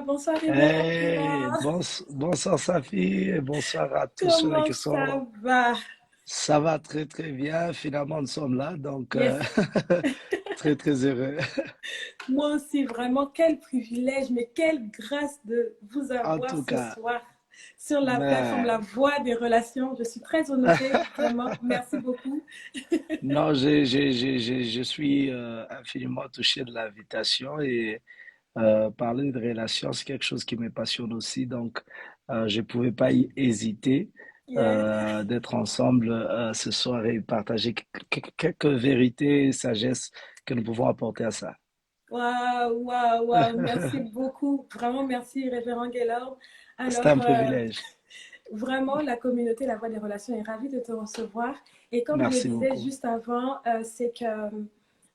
bonsoir Révérend Hey, Gérard. bonsoir Safi et bonsoir à tous ceux Comment qui ça sont. va? Ça va très très bien. Finalement, nous sommes là, donc Yes. très très heureux. Moi aussi, vraiment, quel privilège, mais quelle grâce de vous En avoir tout ce cas, soir sur la plateforme La mais Voix des Relations. Je suis très honorée, vraiment. Merci beaucoup. non, je suis infiniment touché de l'invitation et parler de relations, c'est quelque chose qui me passionne aussi, donc je ne pouvais pas y hésiter Yes. d'être ensemble ce soir et partager quelques vérités et sagesses que nous pouvons apporter à ça. Waouh, waouh, waouh. Merci beaucoup. Vraiment, merci, Révérend Gaylord. C'est Alors, un privilège. vraiment, la communauté La Voix des Relations est ravie de te recevoir. Et comme je le Merci disais beaucoup. juste avant, c'est que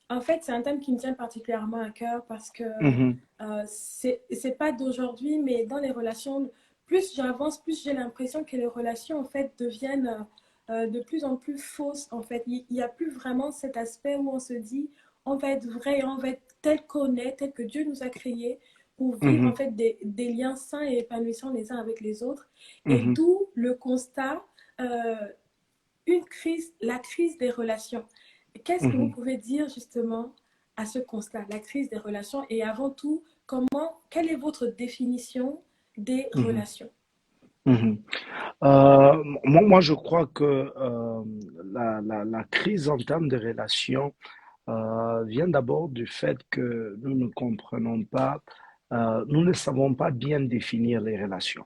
en fait, c'est un thème qui me tient particulièrement à cœur parce que Mhm, c'est pas d'aujourd'hui, mais dans les relations, plus j'avance, plus j'ai l'impression que les relations en fait deviennent de plus en plus fausses. En fait, il n'y a plus vraiment cet aspect où on se dit on va être vrai, on va être tel qu'on est, tel que Dieu nous a créés pour vivre en mhm, fait des liens sains et épanouissants les uns avec les autres. Et mhm, d'où le constat, euh, une crise, la crise des relations. Qu'est-ce que vous mhm, pouvez dire justement à ce constat, la crise des relations et avant tout, quelle est votre définition des mhm, relations? mhm. Moi, je crois que la crise en termes de relations vient d'abord du fait que nous ne comprenons pas, nous ne savons pas bien définir les relations.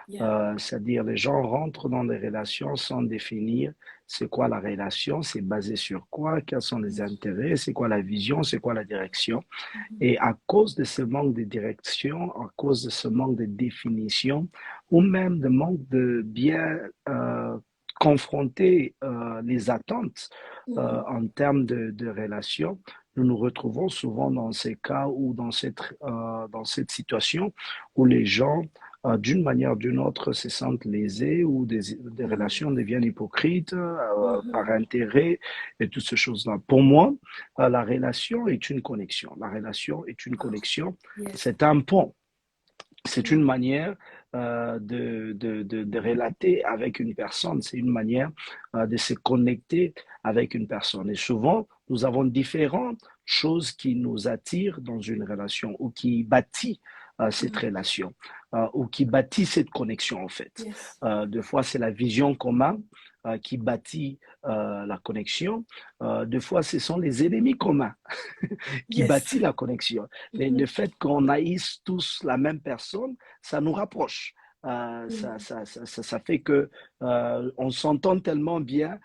Yeah. C'est-à-dire les gens rentrent dans des relations sans définir c'est quoi la relation, c'est basé sur quoi, quels sont les intérêts, c'est quoi la vision, c'est quoi la direction. Mhm. Et à cause de ce manque de direction, à cause de ce manque de définition, ou même de manque de bien confronter les attentes Mhm. en termes de relations, nous nous retrouvons souvent dans ces cas ou dans cette situation où les gens, d'une manière ou d'une autre, se sentent lésés ou des Mhm. relations deviennent hypocrites par Mhm. intérêt et toutes ces choses-là. Pour moi, la relation est une connexion. La relation est une Oh, connexion. yes. C'est un pont. C'est une Mhm. manière de relater avec une personne. C'est une manière de se connecter avec une personne. Et souvent, nous avons différentes choses qui nous attirent dans une relation ou qui bâtit cette Mhm. relation ou qui bâtit cette connexion en fait. Yes. Deux fois, c'est la vision commune qui bâtit la connexion. Deux fois, ce sont les ennemis communs qui Yes. bâtit la connexion. Le Mhm. fait qu'on haïsse tous la même personne, ça nous rapproche. Mhm. Ça fait que on s'entend tellement bien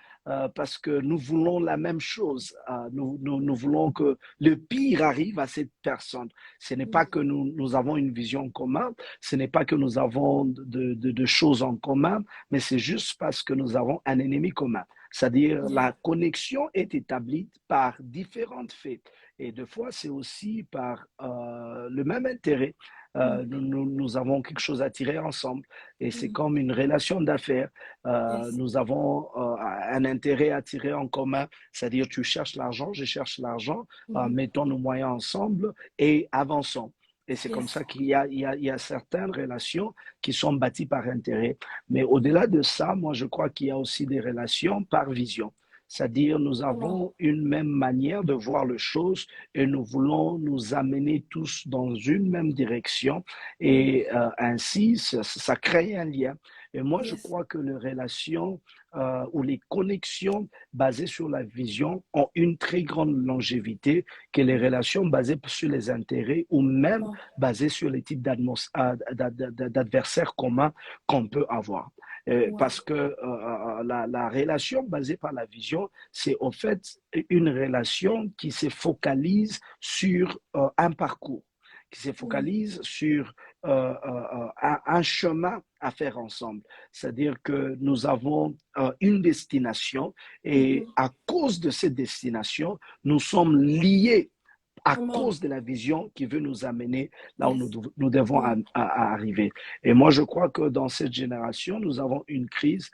parce que nous voulons la même chose. Nous voulons que le pire arrive à cette personne. Ce n'est pas que Mhm. nous avons une vision commune, ce n'est pas que nous avons de choses en commun, mais c'est juste parce que nous avons un ennemi commun. C'est-à-dire Yeah. la connexion est établie par différentes faits. Et deux fois, c'est aussi par le même intérêt. Mhm. Nous avons quelque chose à tirer ensemble. Et c'est Mhm. comme une relation d'affaires. Yes. Nous avons un intérêt à tirer en commun. C'est-à-dire, tu cherches l'argent, je cherche l'argent. Mhm. Mettons nos moyens ensemble et avançons. Et c'est comme Yes. ça qu'il y a certaines relations qui sont bâties par intérêt. Mais au-delà de ça, moi, je crois qu'il y a aussi des relations par vision. C'est-à-dire, nous Come on. avons une même manière de voir les choses et nous voulons nous amener tous dans une même direction Mhm. et ainsi, ça crée un lien. Et moi, je Yes. crois que les relations ou les connexions basées sur la vision ont une très grande longévité que les Mhm. relations basées sur les intérêts ou Come même on. basées sur les types d'adversaires communs qu'on peut avoir. Wow. Parce que la relation basée par la vision, c'est au fait une relation qui se focalise sur un parcours, qui se Mhm. focalise sur un chemin à faire ensemble. C'est-à-dire que nous avons une destination et Mhm. à cause de cette destination, nous sommes liés à Come on. cause de la vision qui veut nous amener là où Yes. nous devons Mhm. arriver. Et moi, je crois que dans cette génération, nous avons une crise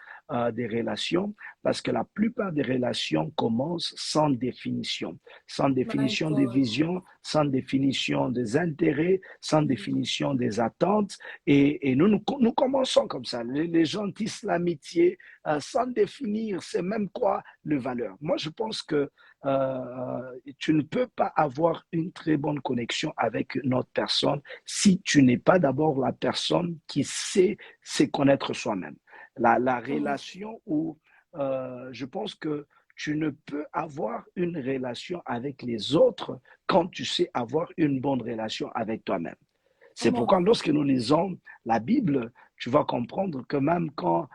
des relations parce que la plupart des relations commencent sans My définition des God. visions, sans définition des intérêts, sans définition des attentes. Et nous commençons comme ça. Les gens tissent l'amitié sans définir, c'est même quoi le valeur. Moi, je pense que tu ne peux pas avoir une très bonne connexion avec une autre personne si tu n'es pas d'abord la personne qui sait se connaître soi-même. La Come on. relation où je pense que tu ne peux avoir une relation avec les autres quand tu sais avoir une bonne relation avec toi-même. C'est Come on. pourquoi lorsque nous lisons la Bible, tu vas comprendre que même quand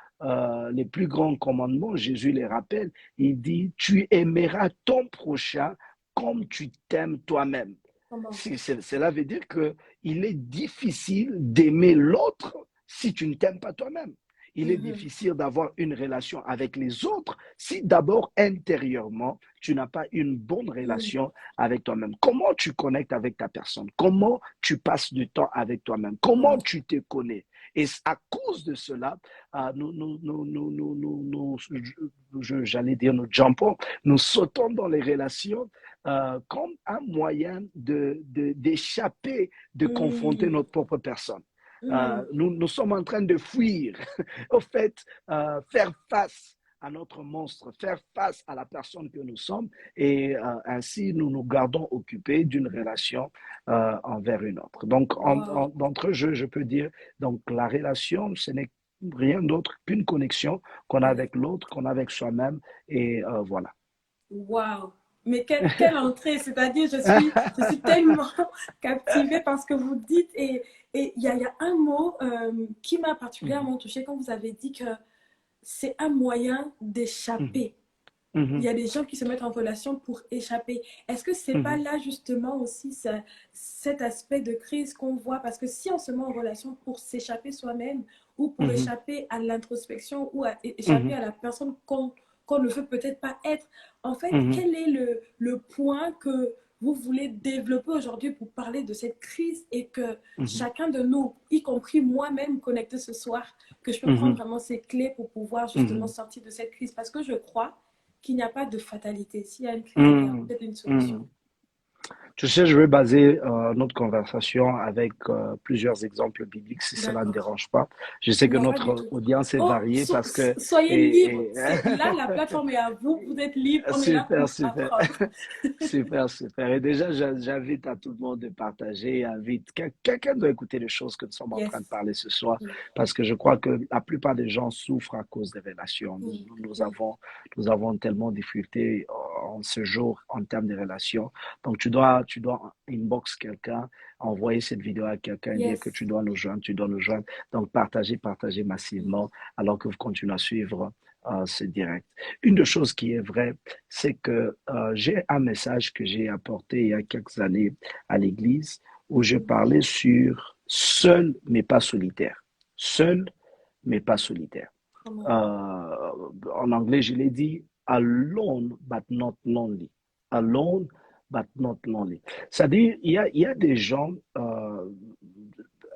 les plus grands commandements, Jésus les rappelle, il dit, tu aimeras ton prochain comme tu t'aimes toi-même. Come on. Cela veut dire qu'il est difficile d'aimer l'autre si tu ne t'aimes pas toi-même. Il est Mhm. difficile d'avoir une relation avec les autres si d'abord intérieurement, tu n'as pas une bonne Mhm. relation avec toi-même. Comment tu connectes avec ta personne? Comment tu passes du temps avec toi-même? Come Comment on. tu te connais? Et à cause de cela, j'allais dire, nous jumpons, nous sautons dans les relations comme un moyen d'échapper, de confronter Mhm. notre propre personne. Mhm. Nous sommes en train de fuir, au fait, faire face à notre monstre, faire face à la personne que nous sommes et ainsi nous nous gardons occupés d'une relation envers une autre. Donc, Wow. d'entre eux, je peux dire, donc la relation, ce n'est rien d'autre qu'une connexion qu'on a avec l'autre, qu'on a avec soi-même et voilà. Wow. Mais quelle entrée, c'est-à-dire je suis tellement captivée par ce que vous dites et il y a un mot qui m'a Mhm, particulièrement touchée quand vous avez dit que c'est un moyen mhm, d'échapper. Il y mhm, a des gens qui se mettent en relation pour échapper. Est-ce que c'est pas mhm, là justement aussi cet aspect de crise qu'on voit? Parce que si on se met en relation pour s'échapper soi-même ou pour mhm, échapper à l'introspection ou échapper mhm, à la personne qu'on ne veut peut-être pas être, en fait, mhm, quel est le point que vous voulez développer aujourd'hui pour parler de cette crise et que mhm, chacun de nous, y compris moi-même connecté ce soir, que je peux prendre mhm, vraiment ces clés pour pouvoir justement mhm, sortir de cette crise? Parce que je crois qu'il n'y a pas de fatalité. S'il y a une crise, il y a mhm, peut-être une solution. mhm. Tu sais, je vais baser notre conversation avec plusieurs exemples bibliques, si cela ne D'accord. dérange pas. Je sais Il que n'y a pas du notre tout. audience est Oh, variée parce que... soyez libre. Et, Là, la plateforme est à vous. Vous êtes libre. On est là super, pour super. apprendre. Super, super. Et déjà, j'invite à tout le monde de partager. Invite quelqu'un doit écouter les choses que nous sommes en train de Yes. parler ce soir, Oui, parce que je crois que la plupart des gens souffrent à cause des relations. oui, oui. Nous avons tellement de difficultés en ce jour en termes de relations. Donc, tu dois inbox quelqu'un, envoyer cette vidéo à quelqu'un et dire que Yes. tu dois nous joindre. Donc, partagez massivement alors que vous continuez à suivre ce direct. Une des choses qui est vraie, c'est que j'ai un message que j'ai apporté il y a quelques années à l'église où je parlais sur seul mais pas solitaire. Seul mais pas solitaire. Comment? En anglais, je l'ai dit alone but not lonely. Alone but not lonely. C'est-à-dire, il y a des gens,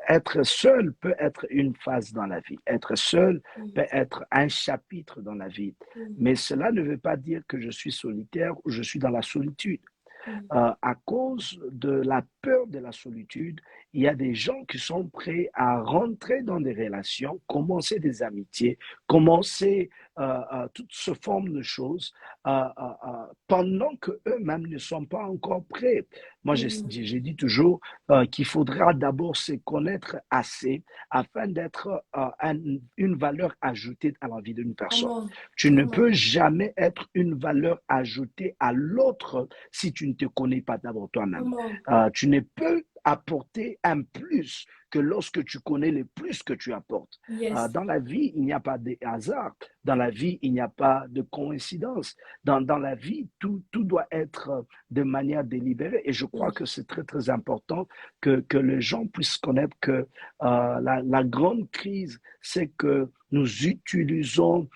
être seul peut être une phase dans la vie. Être seul Mm, peut être un chapitre dans la vie. mm, Mais cela ne veut pas dire que je suis solitaire ou je suis dans la solitude. mm, À cause de la peur de la solitude, il y a des gens qui sont prêts à rentrer dans des relations, commencer des amitiés, commencer toutes ces formes de choses pendant que eux-mêmes ne sont pas encore prêts. Moi, mm. j'ai dit toujours qu'il faudra d'abord se connaître assez afin d'être une valeur ajoutée à la vie d'une personne. Comment? Tu ne Comment? peux jamais être une valeur ajoutée à l'autre si tu ne te connais pas d'abord toi-même. Comment? Tu ne peux apporter un plus que lorsque tu connais le plus que tu apportes. Yes. Dans la vie, il n'y a pas de hasard. Dans la vie, il n'y a pas de coïncidence. Dans la vie, tout doit être de manière délibérée. Et je crois Mm, que c'est très, très important que les gens puissent connaître que la grande crise, c'est que nous utilisons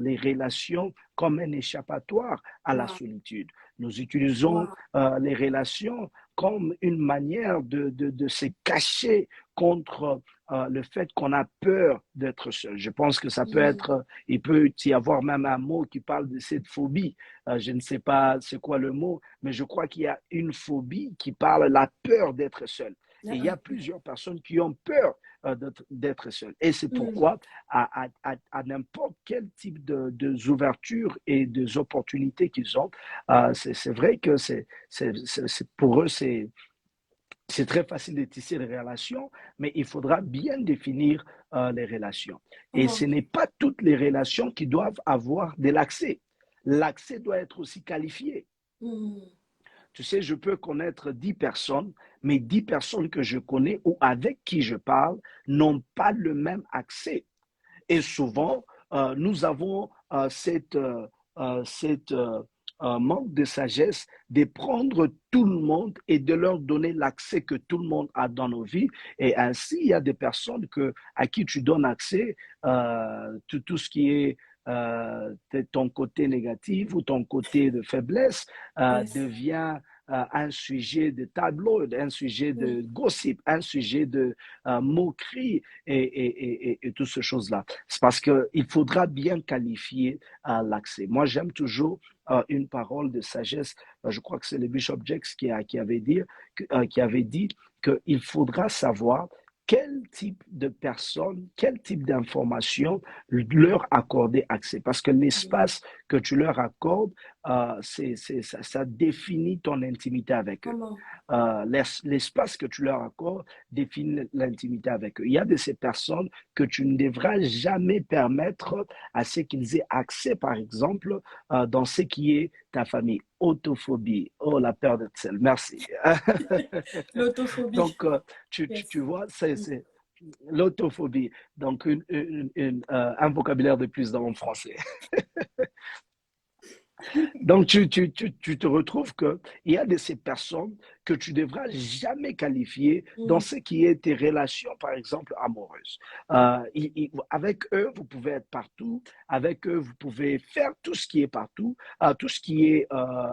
les relations comme un échappatoire à la wow. solitude. Nous utilisons Wow. les relations comme une manière de se cacher contre le fait qu'on a peur d'être seul. Je pense que ça peut Mhm. être, il peut y avoir même un mot qui parle de cette phobie. Je ne sais pas c'est quoi le mot, mais je crois qu'il y a une phobie qui parle de la peur d'être seul. Et il y a plusieurs personnes qui ont peur d'être seules. Et c'est Mhm. pourquoi, à n'importe quel type de ouverture et des opportunités qu'ils ont, c'est vrai que pour eux, c'est très facile de tisser des relations, mais il faudra bien définir les relations. Et ce Comment? n'est pas toutes les relations qui doivent avoir de l'accès. L'accès doit être aussi qualifié. Mhm. Tu sais, je peux connaître 10 personnes, mais 10 personnes que je connais ou avec qui je parle n'ont pas le même accès. Et souvent, nous avons cette manque de sagesse de prendre tout le monde et de leur donner l'accès que tout le monde a dans nos vies. Et ainsi, il y a des personnes à qui tu donnes accès, tout ce qui est ton côté négatif ou ton côté de faiblesse Yes. devient un sujet de tableau, un sujet de Mhm. gossip, un sujet de moquerie et toutes ces choses-là. C'est parce qu'il faudra bien qualifier l'accès. Moi, j'aime toujours une parole de sagesse. Je crois que c'est le Bishop Jakes qui avait dit qu'il faudra savoir quel type de personne, quel type d'information leur accorder accès. Parce que Mhm. l'espace que tu leur accordes, ça définit ton intimité avec eux. Comment? L'espace que tu leur accordes définit l'intimité avec eux. Il y a de ces personnes que tu ne devras jamais permettre à ce qu'ils aient accès, par exemple, dans ce qui est ta famille. Autophobie. Oh, la peur d'être seul. Merci. L'autophobie. Donc, tu Yes. vois, Mhm. c'est l'autophobie. Donc, un vocabulaire de plus dans mon français. Donc, tu te retrouves qu'il y a de ces personnes que tu devras jamais qualifier dans Mhm. ce qui est tes relations, par exemple, amoureuses. Avec eux, vous pouvez être partout. Avec eux, vous pouvez faire tout ce qui est partout, tout ce qui est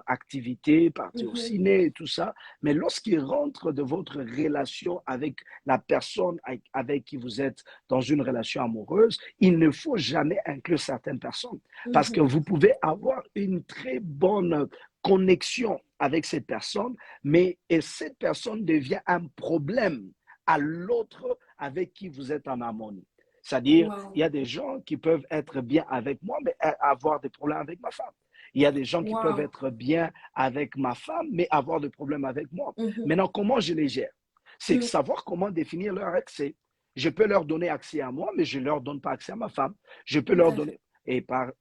activité, partir au Mhm. ciné et tout ça. Mais lorsqu'ils rentrent de votre relation avec la personne avec qui vous êtes dans une relation amoureuse, il ne faut jamais inclure certaines personnes. Parce que Mhm. vous pouvez avoir une très bonne connexion avec cette personne, mais et cette personne devient un problème à l'autre avec qui vous êtes en harmonie. C'est-à-dire, il Wow. y a des gens qui peuvent être bien avec moi, mais avoir des problèmes avec ma femme. Il y a des gens qui peuvent Wow. être bien avec ma femme, mais avoir des problèmes avec moi. Mhm. Maintenant, comment je les gère? C'est Mhm. savoir comment définir leur accès. Je peux leur donner accès à moi, mais je ne leur donne pas accès à ma femme. Je peux Tout leur à fait. donner, et par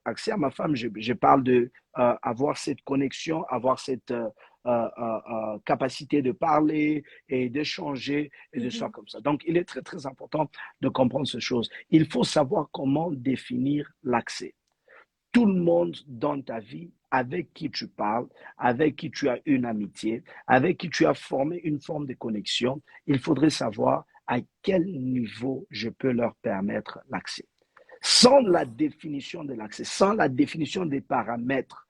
accès à ma femme, je parle de avoir cette connexion, avoir cette capacité de parler et d'échanger et de ça Mhm. comme ça. Donc, il est très, très important de comprendre ces choses. Il faut savoir comment définir l'accès. Tout le monde dans ta vie avec qui tu parles, avec qui tu as une amitié, avec qui tu as formé une forme de connexion, il faudrait savoir à quel niveau je peux leur permettre l'accès. Sans la Wow. définition de l'accès, sans la définition des paramètres,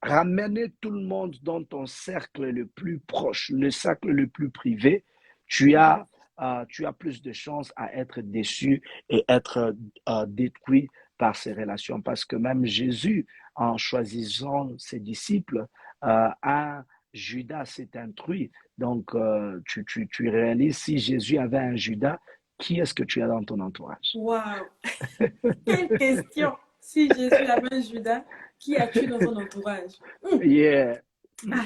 ramener tout le monde dans ton cercle le plus proche, le cercle le plus privé, tu Mhm. as, tu as plus de chances à être déçu et être détruit par ces relations. Parce que même Jésus, en choisissant ses disciples, un Judas s'est intrus. Donc, tu réalises, si Jésus avait un Judas, qui est-ce que tu as dans ton entourage? Wow. Quelle question! Si Jésus avait un Judas, qui as-tu dans son entourage? Yeah. Ah,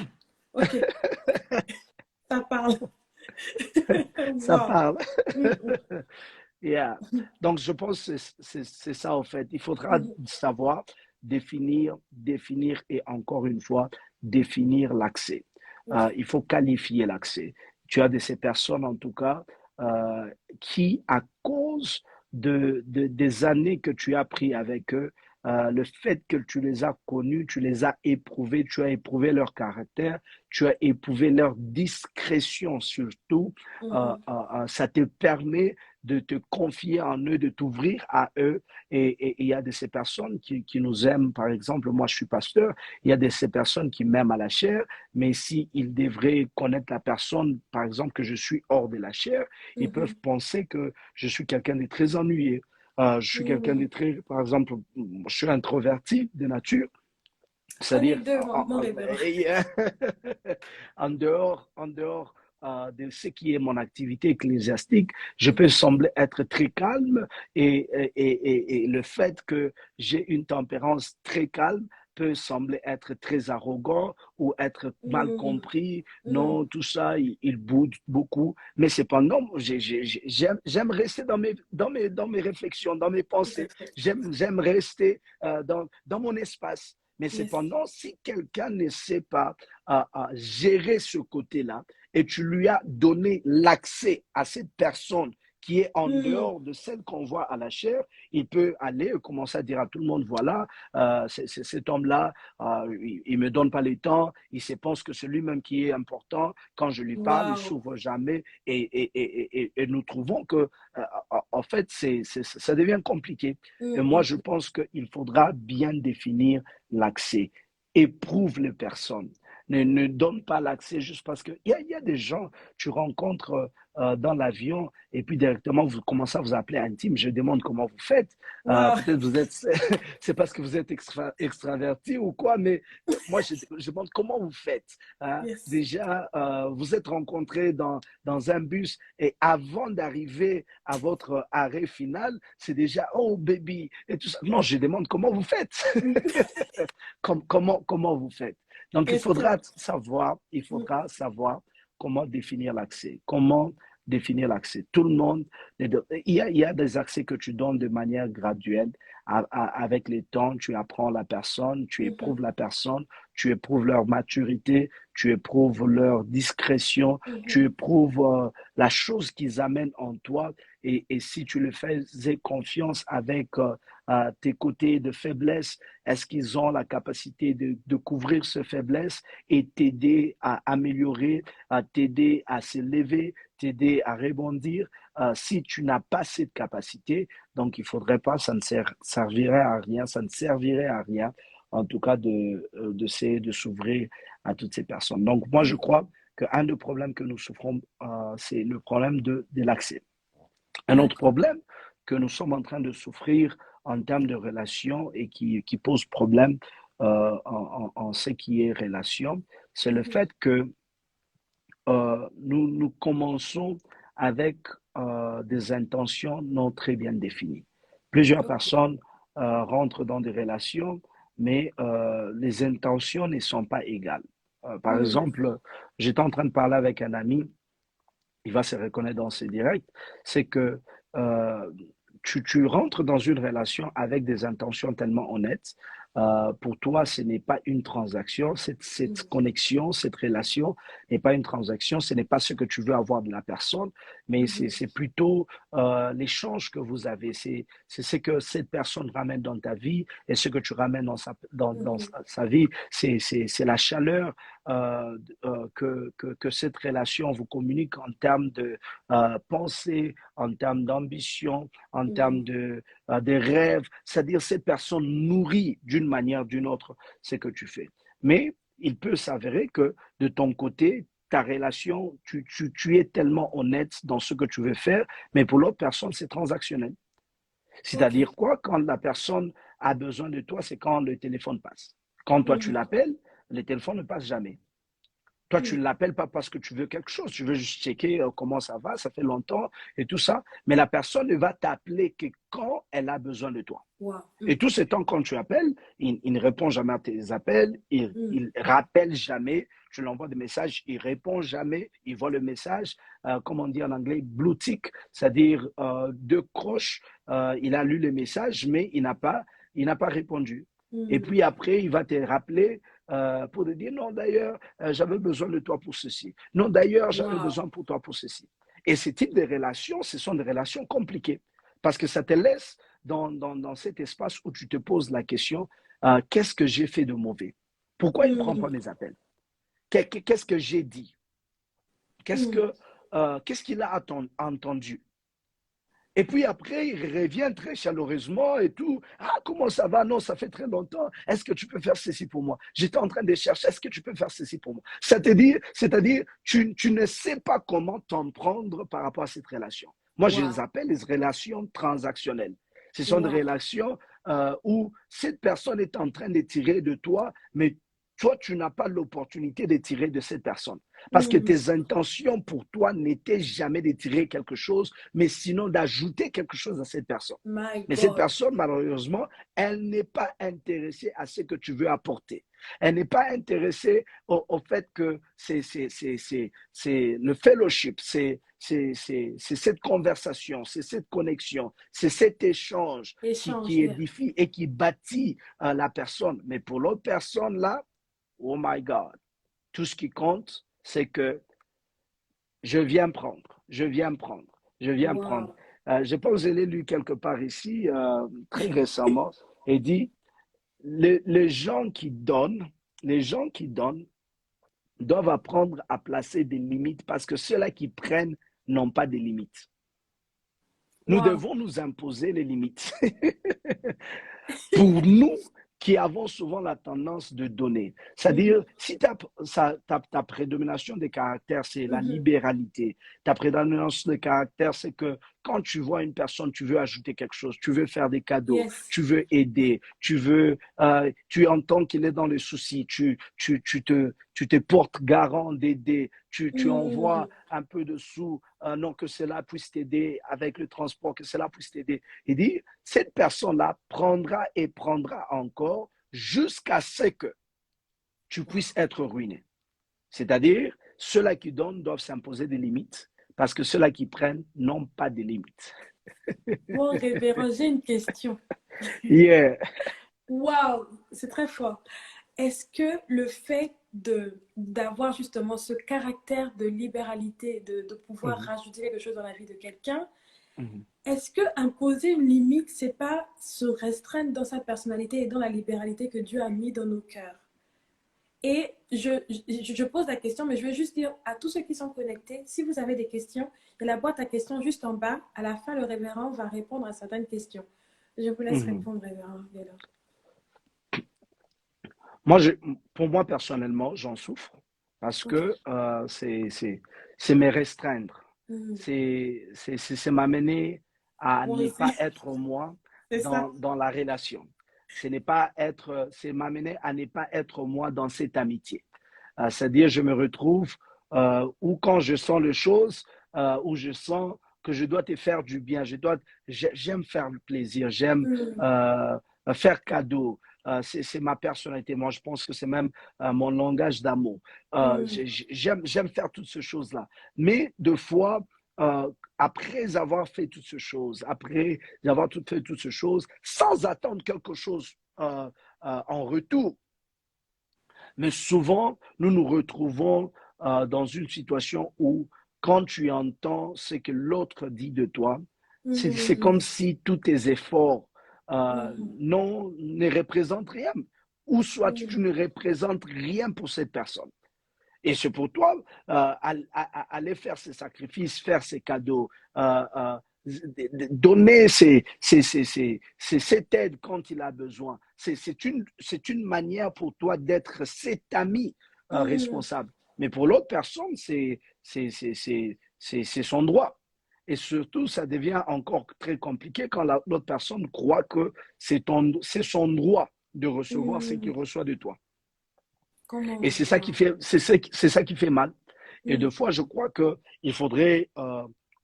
ok, ça parle. Ça Wow. parle. Mhm. Yeah. Donc, je pense que c'est ça, en fait. Il faudra Mhm. savoir définir et encore une fois, définir l'accès. Ok. Il faut qualifier l'accès. Tu as de ces personnes, en tout cas, qui, à cause des années que tu as pris avec eux, le fait que tu les as connus, tu les as éprouvés, tu as éprouvé leur caractère, tu as éprouvé leur discrétion surtout, Mhm. ça te permet de te confier en eux, de t'ouvrir à eux. Et il y a de ces personnes qui nous aiment, par exemple, moi je suis pasteur, il y a de ces personnes qui m'aiment à la chair, mais s'ils devraient connaître la personne, par exemple, que je suis hors de la chair, ils peuvent Mhm. penser que je suis quelqu'un de très ennuyé. Je suis quelqu'un de Mhm. très, par exemple, je suis introverti de nature, On est c'est-à-dire deux, mon révérend. en dehors de ce qui est mon activité ecclésiastique, je peux Mhm. sembler être très calme et le fait que j'ai une tempérance très calme peut sembler être très arrogant ou être mal Mhm. compris. Mhm. Non, tout ça, il boude beaucoup. Mais cependant, j'aime rester dans mes réflexions, dans mes Tout à pensées. fait. J'aime rester dans mon espace. Mais Yes. cependant, si quelqu'un ne sait pas gérer ce côté-là et tu lui as donné l'accès à cette personne qui est en Mhm. dehors de celle qu'on voit à la chair, il peut aller commencer à dire à tout le monde, voilà, cet homme-là, il me donne pas le temps, il se pense que c'est lui-même qui est important. Quand je lui parle, il Wow. s'ouvre jamais et nous trouvons que, en fait, ça devient compliqué. Et moi, je Mhm. pense qu'il faudra bien définir l'accès. Éprouve les personnes. Ne donne pas l'accès juste parce que il y a des gens, tu rencontres dans l'avion et puis directement vous commencez à vous appeler intime. Je demande comment vous faites. Wow. Peut-être vous êtes, c'est parce que vous êtes extraverti ou quoi, mais moi je demande comment vous faites. Hein? Yes. Déjà, vous êtes rencontrés dans un bus et avant d'arriver à votre arrêt final, c'est déjà oh baby et tout ça. Non, je demande comment vous faites. Comment vous faites? Donc, Question. il faudra savoir comment définir l'accès. Comment définir l'accès. Tout le monde, il y a des accès que tu donnes de manière graduelle. Avec les temps, tu apprends la personne, tu éprouves Mhm. la personne, tu éprouves leur maturité, tu éprouves leur discrétion, tu Mhm. éprouves la chose qu'ils amènent en toi. Et si tu le faisais confiance avec tes côtés de faiblesse, est-ce qu'ils ont la capacité de couvrir ces faiblesses et t'aider à améliorer, à t'aider à s'élever, t'aider à rebondir? Si tu n'as pas cette capacité, donc il faudrait pas, ça ne servirait à rien, ça ne servirait à rien, en tout cas d'essayer de s'ouvrir à toutes ces personnes. Donc moi, je Mhm. crois qu'un des problèmes que nous souffrons, c'est le problème de l'accès. Un autre D'accord. problème que nous sommes en train de souffrir en termes de relations et qui pose problème en ce qui est relation, c'est le Mhm. fait que nous commençons avec des intentions non très bien définies. Plusieurs Ok. personnes rentrent dans des relations, mais les intentions ne sont pas égales. Par Mhm. exemple, j'étais en train de parler avec un ami, il va se reconnaître dans ses directs, c'est que euh, tu rentres dans une relation avec des intentions tellement honnêtes. Pour toi, ce n'est pas une transaction. Cette Mhm. connexion, cette relation n'est pas une transaction. Ce n'est pas ce que tu veux avoir de la personne, mais Mhm. c'est plutôt l'échange que vous avez. C'est ce que cette personne ramène dans ta vie et ce que tu ramènes dans Mhm. sa vie. C'est la chaleur que cette relation vous communique en termes de pensée, en termes d'ambition, en termes Mhm. de rêves. C'est-à-dire, cette personne nourrit d'une manière ou d'une autre ce que tu fais. Mais il peut s'avérer que de ton côté, ta relation, tu es tellement honnête dans ce que tu veux faire, mais pour l'autre personne, c'est transactionnel. Ok. C'est-à-dire quoi? Quand la personne a besoin de toi, c'est quand le téléphone passe. Quand toi, tu Mhm. l'appelles, le téléphone ne passe jamais. Toi, tu Mhm. ne l'appelles pas parce que tu veux quelque chose. Tu veux juste checker comment ça fait longtemps et tout ça. Mais la personne ne va t'appeler que quand elle a besoin de toi. Wow. Et Mhm. tout ce temps, quand tu appelles, il ne répond jamais à tes appels, Mhm. il rappelle jamais, tu l'envoies des messages, il répond jamais, il voit le message, comme on dit en anglais, blue tick, c'est-à-dire deux croches, il a lu le message, mais il n'a pas répondu. Et Mhm. puis après, il va te rappeler pour te dire, non, d'ailleurs, j'avais besoin de toi pour ceci. Non, d'ailleurs, j'avais Wow. besoin pour toi pour ceci. Et ce type de relations, ce sont des relations compliquées parce que ça te laisse dans cet espace où tu te poses la question, qu'est-ce que j'ai fait de mauvais? Pourquoi il ne prend Mhm. pas mes appels? Qu'est-ce que j'ai dit? Qu'est-ce Mhm. que, qu'est-ce qu'il a entendu? Et puis après, il revient très chaleureusement et tout. Ah, comment ça va? Non, ça fait très longtemps. Est-ce que tu peux faire ceci pour moi? J'étais en train de chercher. Est-ce que tu peux faire ceci pour moi? C'est-à-dire, tu ne sais pas comment t'en prendre par rapport à cette relation. Moi, je les Wow. appelle les relations transactionnelles. Ce sont des Wow. relations où cette personne est en train de tirer de toi, mais toi, tu n'as pas l'opportunité de tirer de cette personne. Parce que Mhm. tes intentions pour toi n'étaient jamais de tirer quelque chose, mais sinon d'ajouter quelque chose à cette personne. My Mais cette God. personne, malheureusement, elle n'est pas intéressée à ce que tu veux apporter. Elle n'est pas intéressée au fait que c'est le fellowship, c'est cette conversation, c'est cette connexion, c'est cet échange Échange, qui yeah. édifie et qui bâtit la personne. Mais pour l'autre personne, là, oh my God, tout ce qui compte, c'est que je viens prendre, je viens prendre, je viens prendre. Wow. Je pense que je l'ai lu quelque part ici, très récemment, et dit, les gens qui donnent, les gens qui donnent doivent apprendre à placer des limites parce que ceux-là qui prennent n'ont pas de limites. Nous Wow. devons nous imposer les limites. Pour nous qui avons souvent la tendance de donner. Mhm. C'est-à-dire, si ta prédomination de caractère, c'est la Mhm. libéralité, ta prédominance de caractère, c'est que quand tu vois une personne, tu veux ajouter quelque chose, tu veux faire des cadeaux, Yes. tu veux aider, tu entends qu'il est dans les soucis, tu te portes garant d'aider, tu envoies Mhm. un peu de sous, non, que cela puisse t'aider avec le transport, que cela puisse t'aider. Il dit, cette personne-là prendra et prendra encore jusqu'à ce que tu Wow. puisses être ruiné. C'est-à-dire, ceux-là qui donnent doivent s'imposer des limites parce que ceux-là qui prennent n'ont pas de limites. Bon, révérend, j'ai une question. Yeah. Waouh, c'est très fort. Est-ce que le fait d'avoir justement ce caractère de libéralité, de pouvoir Mhm, rajouter quelque chose dans la vie de quelqu'un, mhm, est-ce que imposer une limite, c'est pas se restreindre dans sa personnalité et dans la libéralité que Dieu a mis dans nos cœurs? Et je pose la question, mais je vais juste dire à tous ceux qui sont connectés, si vous avez des questions, il y a la boîte à questions juste en bas. À la fin, le révérend va répondre à certaines questions. Je vous laisse mhm. répondre, révérend. Moi, pour moi, personnellement, j'en souffre parce Ok. que c'est me restreindre. Mhm. C'est m'amener à Moi ne aussi, pas être moi c'est ça. dans la relation. Ce n'est pas être, c'est m'amener à ne pas être moi dans cette amitié. C'est-à-dire, je me retrouve où quand je sens les choses, où je sens que je dois te faire du bien, j'aime faire le plaisir, j'aime Mhm. euh, faire cadeau. C'est ma personnalité. Moi, je pense que c'est même mon langage d'amour. Mhm. J'aime faire toutes ces choses-là. Mais deux fois, après avoir fait toutes ces choses, après avoir fait toutes ces choses, sans attendre quelque chose en retour, mais souvent, nous nous retrouvons dans une situation où, quand tu entends ce que l'autre dit de toi, c'est Mhm. comme si tous tes efforts Mhm. ne représentent rien. Ou soit tu Mhm. ne représentes rien pour cette personne. Et c'est pour toi, aller faire ces sacrifices, faire ces cadeaux, donner cette aide quand il a besoin. C'est une manière pour toi d'être cet ami Mhm. responsable. Mais pour l'autre personne, c'est son droit. Et surtout, ça devient encore très compliqué quand l'autre personne croit que c'est son droit de recevoir ce qu'il Mhm. reçoit de toi. Comment? Et c'est ça qui Wow. fait, c'est ça qui fait mal. Et deux Mhm. fois, je crois qu'il faudrait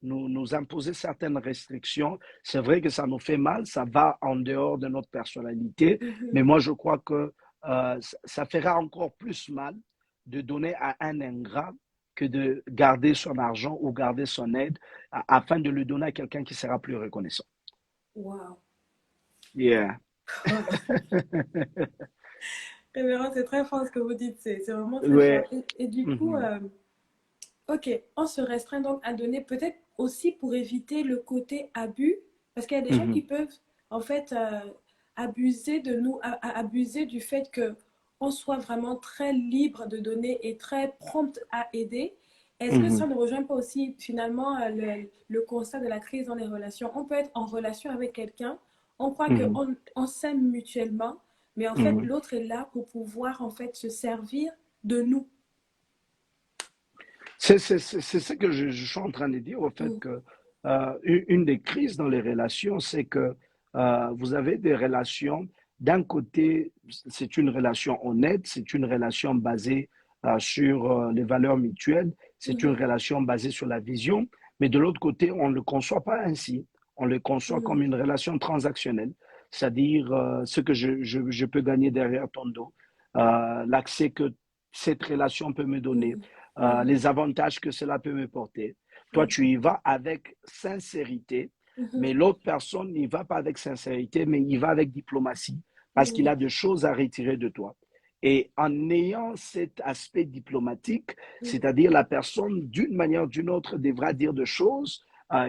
nous imposer certaines restrictions. C'est vrai que ça nous fait mal, ça va en dehors de notre personnalité, mais Mhm. moi, je crois que ça fera encore plus mal de donner à un ingrat que de garder son argent ou garder son aide afin de le donner à quelqu'un qui sera plus reconnaissant. Wow. Yeah. Révérend, c'est très fort ce que vous dites, c'est vraiment très fort. Ouais. Et du coup, Mhm. ok, on se restreint donc à donner peut-être aussi pour éviter le côté abus, parce qu'il y a des gens qui Mhm. peuvent en fait, abuser de nous, abuser du fait que on soit vraiment très libre de donner et très prompt à aider. Est-ce que ça Mhm, ne rejoint pas aussi finalement le constat de la crise dans les relations? On peut être en relation avec quelqu'un, on croit mhm, qu'on on s'aime mutuellement, mais en fait mhm. l'autre est là pour pouvoir en fait se servir de nous. C'est ce que je suis en train de dire, au fait Mm, que une des crises dans les relations, c'est que vous avez des relations, d'un côté, c'est une relation honnête, c'est une relation basée sur les valeurs mutuelles, c'est une mhm, relation basée sur la vision, mais de l'autre côté, on ne le conçoit pas ainsi. On le conçoit mm, comme une relation transactionnelle, c'est-à-dire ce que je peux gagner derrière ton dos, l'accès que cette relation peut me donner, mm, mhm, les avantages que cela peut me porter. Toi, mhm, tu y vas avec sincérité, mhm, mais l'autre personne n'y va pas avec sincérité, mais il va avec diplomatie, parce qu'il mhm, a des choses à retirer de toi. Et en ayant cet aspect diplomatique, mhm, c'est-à-dire la personne, d'une manière ou d'une autre, devra dire des choses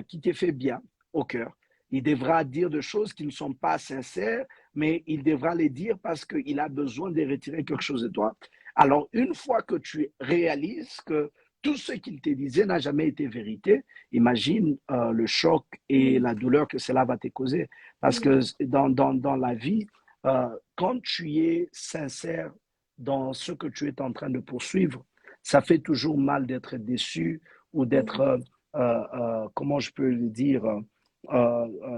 qui te fait bien au cœur. Il devra dire des choses qui ne sont pas sincères, mais il devra les dire parce qu'il a besoin de retirer quelque chose de toi. Alors, une fois que tu réalises que tout ce qu'il te disait n'a jamais été vérité, imagine le choc et mhm, la douleur que cela va te causer. Parce que mhm, dans la vie, quand tu es sincère dans ce que tu es en train de poursuivre, ça fait toujours mal d'être déçu ou d'être, mhm, comment je peux le dire,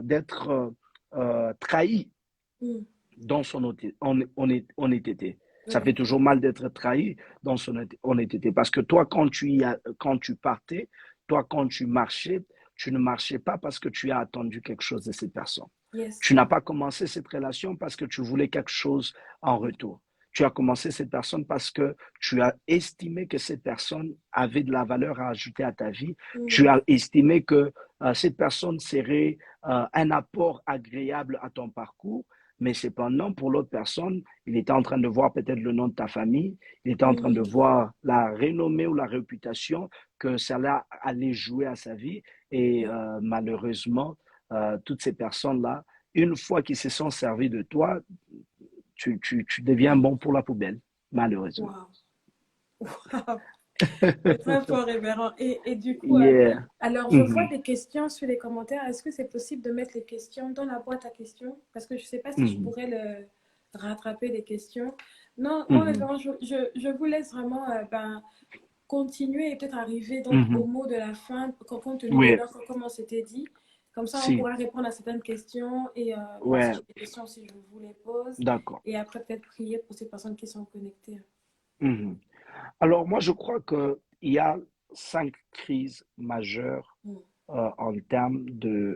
d'être trahi mhm. dans son honnêteté. Ça Ouais. fait toujours mal d'être trahi dans son honnêteté. Parce que toi, quand tu partais, toi, quand tu marchais, tu ne marchais pas parce que tu as attendu quelque chose de cette personne. Yes. Tu n'as pas commencé cette relation parce que tu voulais quelque chose en retour. Tu as commencé cette personne parce que tu as estimé que cette personne avait de la valeur à ajouter à ta vie. Tu Mhm, as estimé que cette personne serait un apport agréable à ton parcours. Mais cependant, pour l'autre personne, il était en train de voir peut-être le nom de ta famille, il était en train de mhm, voir la renommée ou la réputation que cela allait jouer à sa vie. Et ouais. malheureusement, toutes ces personnes-là, une fois qu'ils se sont servis de toi, tu deviens bon pour la poubelle, malheureusement. Wow. Wow. C'est très fort, révérend. Et du coup, Yeah. alors je vois Mhm, des questions sur les commentaires. Est-ce que c'est possible de mettre les questions dans la boîte à questions? Parce que je ne sais pas si je mhm, pourrais rattraper les questions. Non, non, mhm, révérend, je vous laisse vraiment continuer et peut-être arriver donc au mhm. mot de la fin, compte tenu de Oui, l'heure, comme on s'était dit. Comme ça, on si, pourra répondre à certaines questions. Et moi, si ouais, j'ai des questions aussi, je vous les pose. d'accord. Et après, peut-être prier pour ces personnes qui sont connectées. Mhm. Alors, moi, je crois qu'il y a 5 crises majeures Mm. en termes des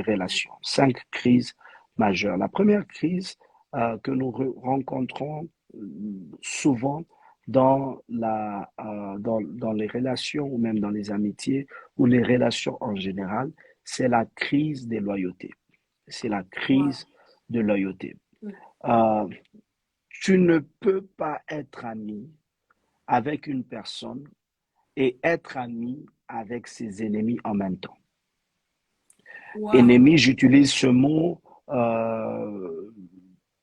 relations. 5 crises majeures. La première crise que nous rencontrons souvent dans les relations ou même dans les amitiés ou les relations en général, c'est la crise des loyautés. C'est la Wow. crise de loyauté. Mm. Euh, Tu ne peux pas être ami avec une personne et être ami avec ses ennemis en même temps. Wow. Ennemi, j'utilise ce mot euh,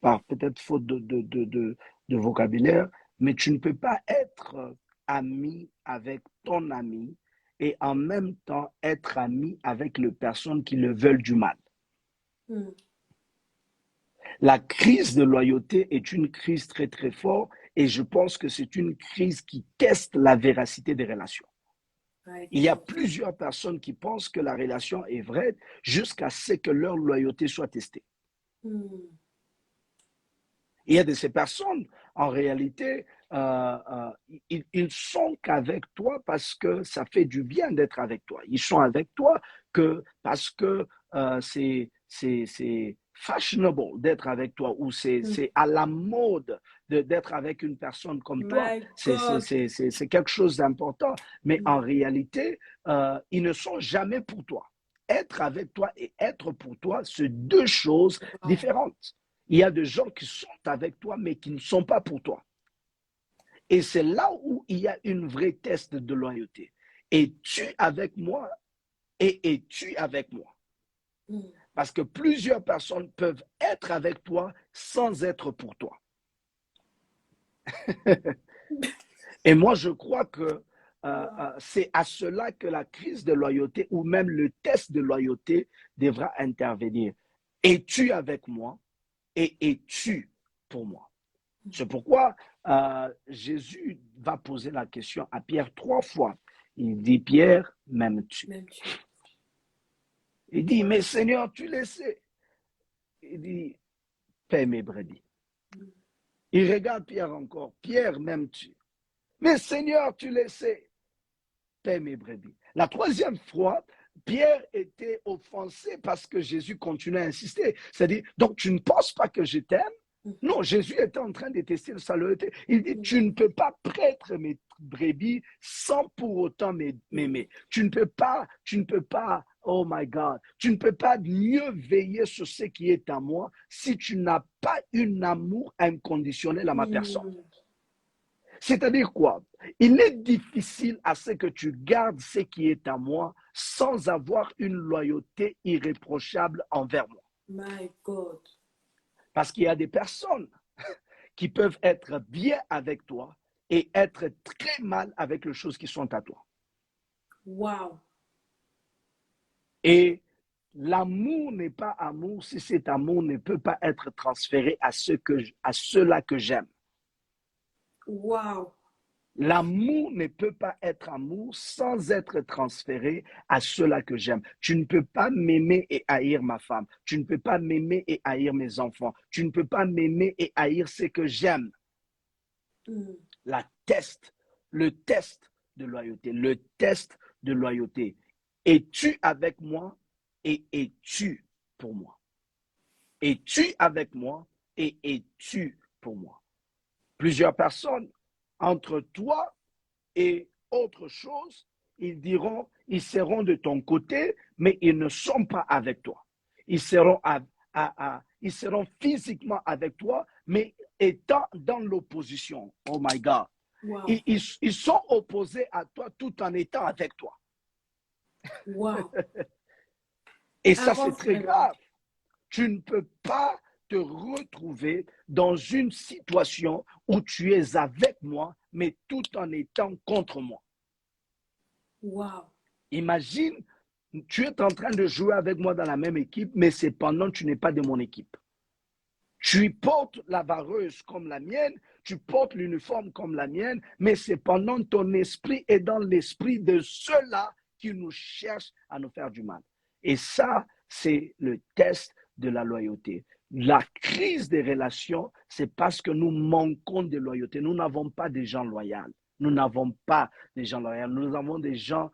par peut-être faute de vocabulaire, mais tu ne peux pas être ami avec ton ami et en même temps être ami avec les personnes qui le veulent du mal. Mm. La crise de loyauté est une crise très très forte et je pense que c'est une crise qui teste la véracité des relations. Ouais, Il y a effectivement. plusieurs personnes qui pensent que la relation est vraie jusqu'à ce que leur loyauté soit testée. Mm. Il y a de ces personnes, en réalité, ils sont qu'avec toi parce que ça fait du bien d'être avec toi. Ils sont avec toi parce que c'est fashionable d'être avec toi ou Mm. c'est à la mode d'être avec une personne comme toi. My God. C'est quelque chose d'important. Mais Mm. en réalité, ils ne sont jamais pour toi. Être avec toi et être pour toi, c'est deux choses Wow. différentes. Il y a des gens qui sont avec toi, mais qui ne sont pas pour toi. Et c'est là où il y a une vraie test de loyauté. Es-tu avec moi et es-tu avec moi? Mm. Parce que plusieurs personnes peuvent être avec toi sans être pour toi. Et moi, je crois que Wow. c'est à cela que la crise de loyauté ou même le test de loyauté devra intervenir. Es-tu avec moi et es-tu pour moi? C'est pourquoi Jésus va poser la question à Pierre 3 fois. Il dit, Pierre, m'aimes-tu? Même tu. Il dit, mais Seigneur, tu le sais. Il dit, paie mes brebis. Il regarde Pierre encore. Pierre, m'aimes-tu? Mais Seigneur, tu le sais. Paie mes brebis. La troisième fois, Pierre était offensé parce que Jésus continuait à insister. C'est-à-dire, donc tu ne penses pas que je t'aime? Non, Jésus était en train de tester le salut. Il dit, tu ne peux pas prêtre mes brebis sans pour autant m'aimer. Tu ne peux pas, oh my God, tu ne peux pas mieux veiller sur ce qui est à moi si tu n'as pas un amour inconditionnel à ma personne. C'est-à-dire quoi? Il est difficile à ce que tu gardes ce qui est à moi sans avoir une loyauté irréprochable envers moi. My God. Parce qu'il y a des personnes qui peuvent être bien avec toi et être très mal avec les choses qui sont à toi. Wow. Et l'amour n'est pas amour si cet amour ne peut pas être transféré à ceux-là que j'aime. Wow. L'amour ne peut pas être amour sans être transféré à ceux-là que j'aime. Tu ne peux pas m'aimer et haïr ma femme. Tu ne peux pas m'aimer et haïr mes enfants. Tu ne peux pas m'aimer et haïr ce que j'aime. La test, le test de loyauté, le test de loyauté. Es-tu avec moi et es-tu pour moi? Es-tu avec moi et es-tu pour moi? Plusieurs personnes, entre toi et autre chose, ils diront, ils seront de ton côté, mais ils ne sont pas avec toi. Ils seront, ils seront physiquement avec toi, mais étant dans l'opposition. Oh my God. Wow. Ils sont opposés à toi tout en étant avec toi. Wow. Et ça, c'est Avance très vraiment. grave. Tu ne peux pas te retrouver dans une situation où tu es avec moi, mais tout en étant contre moi. Wow. Imagine, tu es en train de jouer avec moi dans la même équipe, mais cependant, tu n'es pas de mon équipe. Tu portes la vareuse comme la mienne, tu portes l'uniforme comme la mienne, mais cependant, ton esprit est dans l'esprit de ceux-là qui nous cherchent à nous faire du mal. Et ça, c'est le test de la loyauté. La crise des relations, c'est parce que nous manquons de loyauté. Nous n'avons pas des gens loyaux. Nous n'avons pas des gens loyaux. Nous avons des gens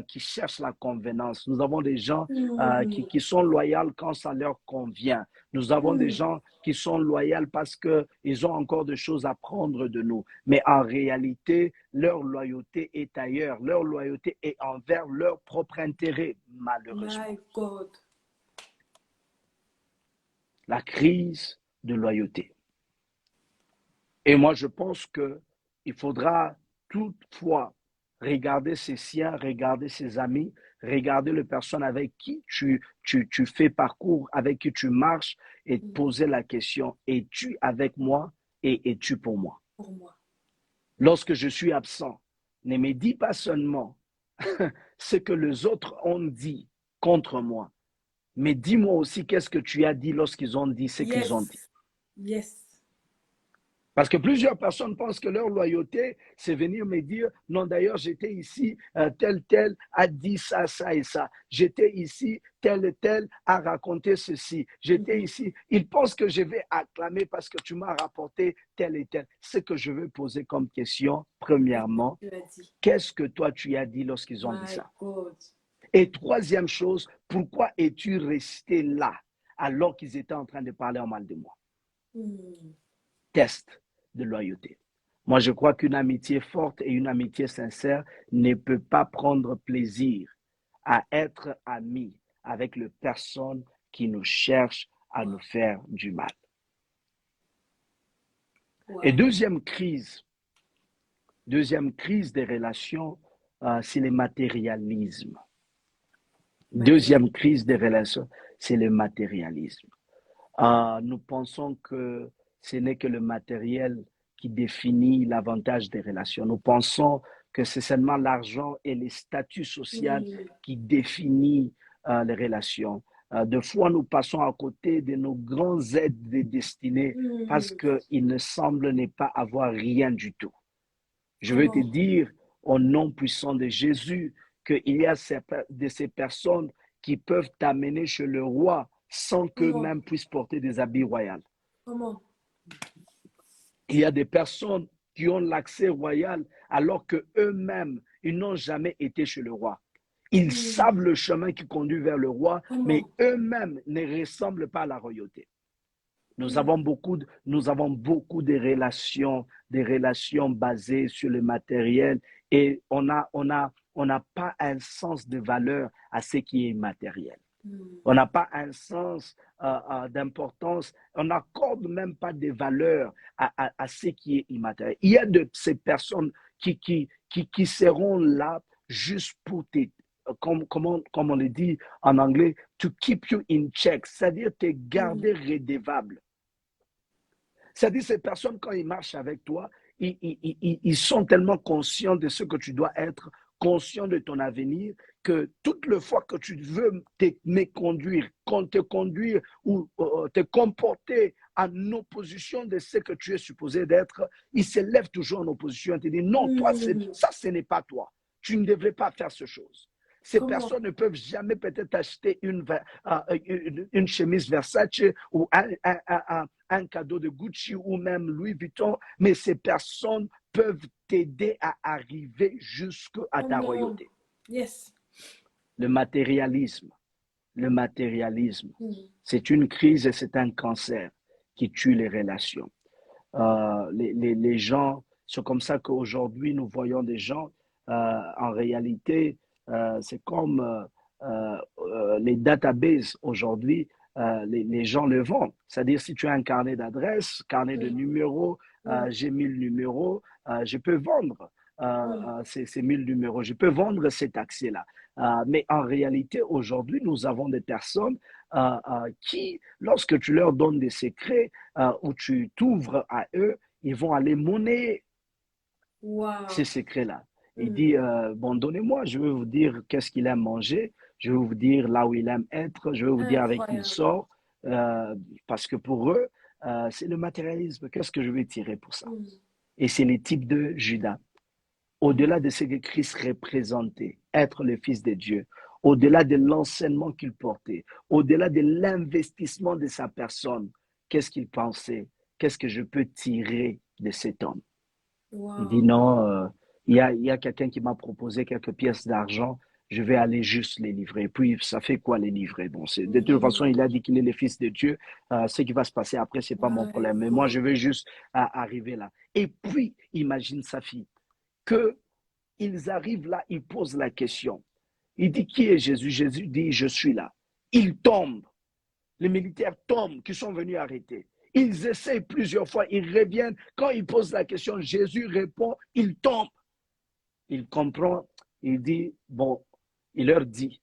qui cherchent la convenance. Nous avons des gens qui sont loyaux quand ça leur convient. Nous avons des gens qui sont loyaux parce qu'ils ont encore des choses à prendre de nous. Mais en réalité, leur loyauté est ailleurs. Leur loyauté est envers leur propre intérêt, malheureusement. My God. La crise de loyauté. Et moi, je pense qu'il faudra toutefois regarder ses siens, regarder ses amis, regarder les personnes avec qui tu fais parcours, avec qui tu marches et te poser la question, es-tu avec moi et es-tu pour moi? Pour moi. Lorsque je suis absent, ne me dis pas seulement ce que les autres ont dit contre moi, mais dis-moi aussi qu'est-ce que tu as dit lorsqu'ils ont dit ce qu'ils ont dit. Yes. Yes. Parce que plusieurs personnes pensent que leur loyauté, c'est venir me dire, non, d'ailleurs, j'étais ici, tel a dit ça, ça et ça. J'étais ici, tel et tel a raconté ceci. J'étais ici. Ils pensent que je vais acclamer parce que tu m'as rapporté tel et tel. Ce que je veux poser comme question, premièrement, qu'est-ce que toi tu as dit lorsqu'ils ont dit ça? God. Et troisième chose, pourquoi es-tu resté là alors qu'ils étaient en train de parler en mal de moi? Test de loyauté. Moi, je crois qu'une amitié forte et une amitié sincère ne peut pas prendre plaisir à être ami avec les personnes qui nous cherchent à nous faire du mal. Et deuxième crise des relations, c'est le matérialisme. Deuxième crise des relations, c'est le matérialisme. Nous pensons que ce n'est que le matériel qui définit l'avantage des relations. Nous pensons que c'est seulement l'argent et les statuts sociaux Mm, qui définissent les relations. Des fois, nous passons à côté de nos grands aides de destinée parce mm. qu'il ne semble ne pas avoir rien du tout. Je veux te Comment? dire, au nom puissant de Jésus, qu'il y a de ces personnes qui peuvent t'amener chez le roi sans Comment? qu'eux-mêmes puissent porter des habits royaux. Comment? Il y a des personnes qui ont l'accès royal alors qu'eux-mêmes, ils n'ont jamais été chez le roi. Ils Mm. savent le chemin qui conduit vers le roi, mais Comment? eux-mêmes ne ressemblent pas à la royauté. Mm. Nous avons beaucoup de relations basées sur le matériel et on n'a pas un sens de valeur à ce qui est immatériel. Mm. On n'a pas un sens d'importance, on n'accorde même pas de valeur à ce qui est immatériel. Il y a de ces personnes qui seront là juste pour te, comme on le dit en anglais, to keep you in check, c'est-à-dire te garder Mm. redevable. C'est-à-dire, ces personnes, quand ils marchent avec toi, ils sont tellement conscients de ce que tu dois être, conscients de ton avenir, que toutes les fois que tu veux te conduire ou te comporter en opposition de ce que tu es supposé d'être, ils se lèvent toujours en opposition et te disent, non, toi, Mm. ça, ce n'est pas toi. Tu ne devrais pas faire ce chose. Ces Comment? personnes ne peuvent jamais peut-être acheter une chemise Versace ou un cadeau de Gucci ou même Louis Vuitton, mais ces personnes peuvent t'aider à arriver jusqu'à ta Comment? royauté. Yes. Le matérialisme, le matérialisme, Mm. c'est une crise et c'est un cancer qui tue les relations. Les gens, c'est comme ça qu'aujourd'hui nous voyons des gens, en réalité, c'est comme les databases aujourd'hui, les gens le vendent. C'est-à-dire, si tu as un carnet d'adresses, carnet de Mm. numéros, Mm. j'ai 1000 numéros, je peux vendre Mm. ces 1000 numéros, je peux vendre cet accès-là. Mais en réalité, aujourd'hui, nous avons des personnes qui, lorsque tu leur donnes des secrets, où tu t'ouvres à eux, ils vont aller monnayer ces Wow. secrets-là. Il Mm. dit, bon, donnez-moi, je vais vous dire qu'est-ce qu'il aime manger, je vais vous dire là où il aime être, je vais vous dire avec qui il Incroyable. sort, parce que pour eux, c'est le matérialisme. Qu'est-ce que je vais tirer pour ça? Mm. Et c'est le type de Judas. Mm. Au-delà de ce que Christ représentait, être le Fils de Dieu, au-delà de l'enseignement qu'il portait, au-delà de l'investissement de sa personne, qu'est-ce qu'il pensait? Qu'est-ce que je peux tirer de cet homme? Il dit Wow. non, il y a quelqu'un qui m'a proposé quelques pièces d'argent, je vais aller juste les livrer. Puis, ça fait quoi les livrer? Bon, de toute façon, Mm. il a dit qu'il est le Fils de Dieu. Ce qui va se passer après, c'est pas mon My problème. Mais moi, je God. veux juste arriver là. Et puis, imagine sa fille, que ils arrivent là, ils posent la question. Il dit, qui est Jésus? Jésus dit, je suis là. Ils tombent. Les militaires tombent, qui sont venus arrêter. Ils essayent plusieurs fois, ils reviennent. Quand ils posent la question, Jésus répond, ils tombent. Il comprend, il dit, bon, il leur dit,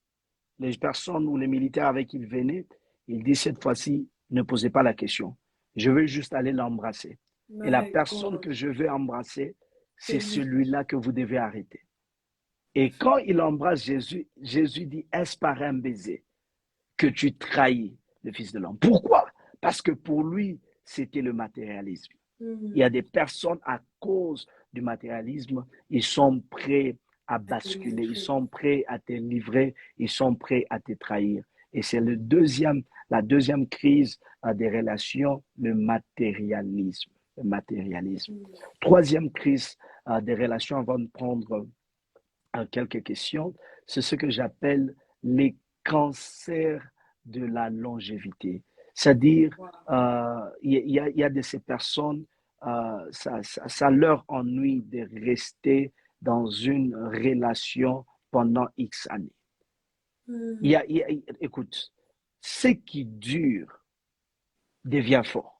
les personnes ou les militaires avec qui il venait, il dit, cette fois-ci, ne posez pas la question. Je veux juste aller l'embrasser. Et la My personne God. que je veux embrasser, C'est c'est lui. celui-là que vous devez arrêter. Et quand il embrasse Jésus, Jésus dit, est-ce par un baiser que tu trahis le Fils de l'homme? Pourquoi? Parce que pour lui, c'était le matérialisme. Il y a Mm. des personnes, à cause du matérialisme, ils sont prêts à À te basculer, ils livrer. sont prêts à te livrer, ils sont prêts à te trahir. Et c'est la deuxième crise des relations, le matérialisme. Le matérialisme. Mm. Troisième crise des relations, avant de prendre quelques questions, c'est ce que j'appelle les cancers de la longévité. C'est-à-dire, Wow. il y a de ces personnes, ça leur ennuie de rester dans une relation pendant X années. Mm. Écoute, ce qui dure devient fort.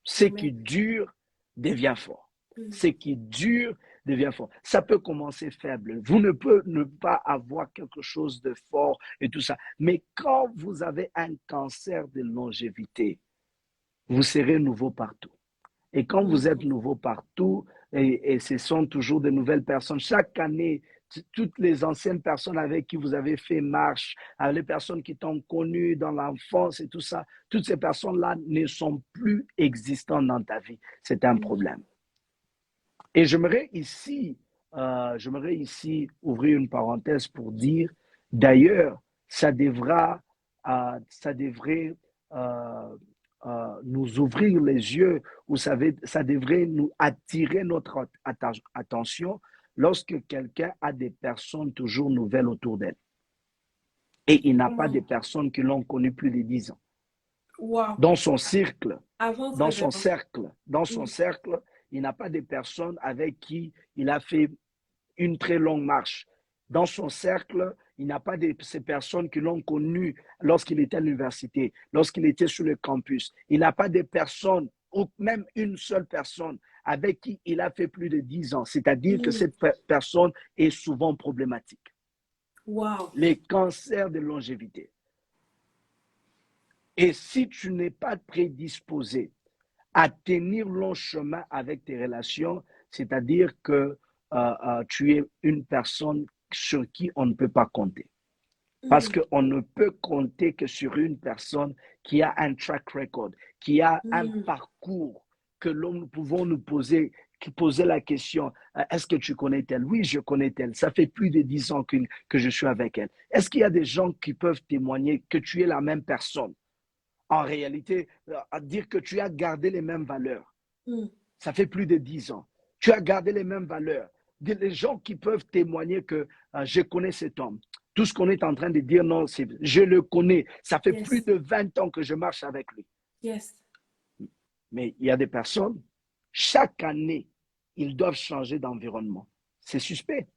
Ce qui Amen. dure devient fort. Mm. Ce qui dure devient fort. Ça peut commencer faible. Vous ne pouvez ne pas avoir quelque chose de fort et tout ça. Mais quand vous avez un cancer de longévité, vous serez nouveau partout. Et quand vous êtes Mm. nouveau partout, et ce sont toujours de nouvelles personnes, chaque année, toutes les anciennes personnes avec qui vous avez fait marche, les personnes qui t'ont connu dans l'enfance et tout ça, toutes ces personnes-là ne sont plus existantes dans ta vie. C'est un Mm. problème. Et j'aimerais ici ouvrir une parenthèse pour dire, d'ailleurs, ça devrait euh, nous ouvrir les yeux, ou ça devrait nous attirer notre attention lorsque quelqu'un a des personnes toujours nouvelles autour d'elle. Et il n'a pas des Comment? personnes qui l'ont connu plus de 10 ans. Wow. Dans son cercle, Avant dans très son bien. cercle, dans son Mm. cercle, il n'a pas de personnes avec qui il a fait une très longue marche. Dans son cercle, il n'a pas de ces personnes qui l'ont connu lorsqu'il était à l'université, lorsqu'il était sur le campus. Il n'a pas de personnes, ou même une seule personne, avec qui il a fait plus de 10 ans. C'est-à-dire que Mm. cette personne est souvent problématique. Wow. Les cancers de longévité. Et si tu n'es pas prédisposé à tenir long chemin avec tes relations, c'est-à-dire que tu es une personne sur qui on ne peut pas compter. Parce Mm. qu'on ne peut compter que sur une personne qui a un track record, qui a un Mm. parcours que nous pouvons nous poser, qui poser la question, est-ce que tu connais elle? Oui, je connais elle. Ça fait plus de 10 ans que je suis avec elle. Est-ce qu'il y a des gens qui peuvent témoigner que tu es la même personne? En réalité, à dire que tu as gardé les mêmes valeurs. Mm. Ça fait plus de 10 ans. Tu as gardé les mêmes valeurs. Les gens qui peuvent témoigner que je connais cet homme. Tout ce qu'on est en train de dire, non, je le connais. Ça fait plus Yes. de 20 ans que je marche avec lui. Yes. Mais il y a des personnes, chaque année, ils doivent changer d'environnement. C'est suspect.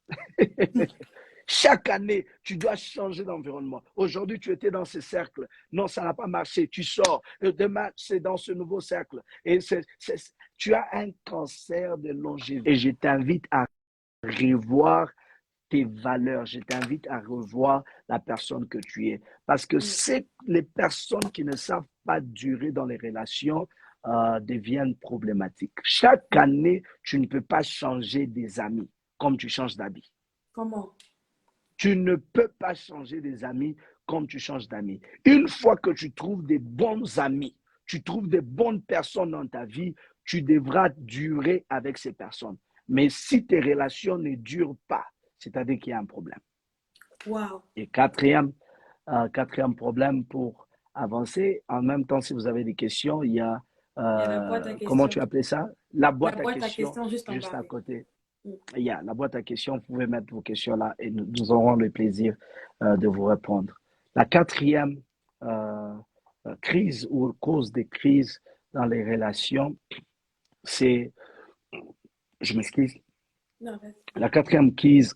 Chaque année, tu dois changer d'environnement. Aujourd'hui, tu étais dans ce cercle. Non, ça n'a pas marché. Tu sors. Demain, c'est dans ce nouveau cercle. Et tu as un cancer de longévité. Et je t'invite à revoir tes valeurs. Je t'invite à revoir la personne que tu es. Parce que Mm. c'est les personnes qui ne savent pas durer dans les relations deviennent problématiques. Chaque Mm. année, tu ne peux pas changer des amis comme tu changes d'habit. Comment? Tu ne peux pas changer des amis comme tu changes d'amis. Une fois que tu trouves des bons amis, tu trouves des bonnes personnes dans ta vie, tu devras durer avec ces personnes. Mais si tes relations ne durent pas, c'est-à-dire qu'il y a un problème. Wow. Et quatrième problème pour avancer, en même temps, si vous avez des questions, il y a, Il y a la boîte à comment questions. tu appelles ça? La La boîte à boîte à questions questions juste en juste bas. à Oui. côté. Mm. Il y a la boîte à questions, vous pouvez mettre vos questions là et nous aurons le plaisir de vous répondre. La quatrième euh, crise ou cause des crises dans les relations, c'est, je m'excuse, Non, vas-y. la quatrième crise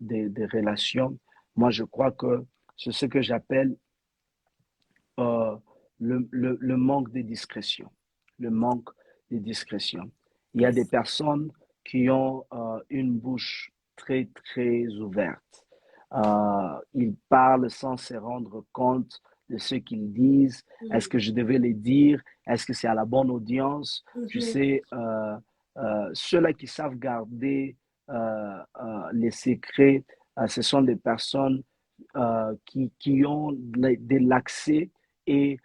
des relations, moi je crois que c'est ce que j'appelle euh, le manque de discrétion. Le manque de discrétion. Il y a des Yes. personnes qui ont une bouche très, très ouverte. Ils parlent sans se rendre compte de ce qu'ils disent. Est-ce que Mm. je devais les dire? Est-ce que c'est à la bonne audience? Tu Mhm. sais, ceux-là qui savent garder les secrets, ce sont des personnes qui ont de l'accès et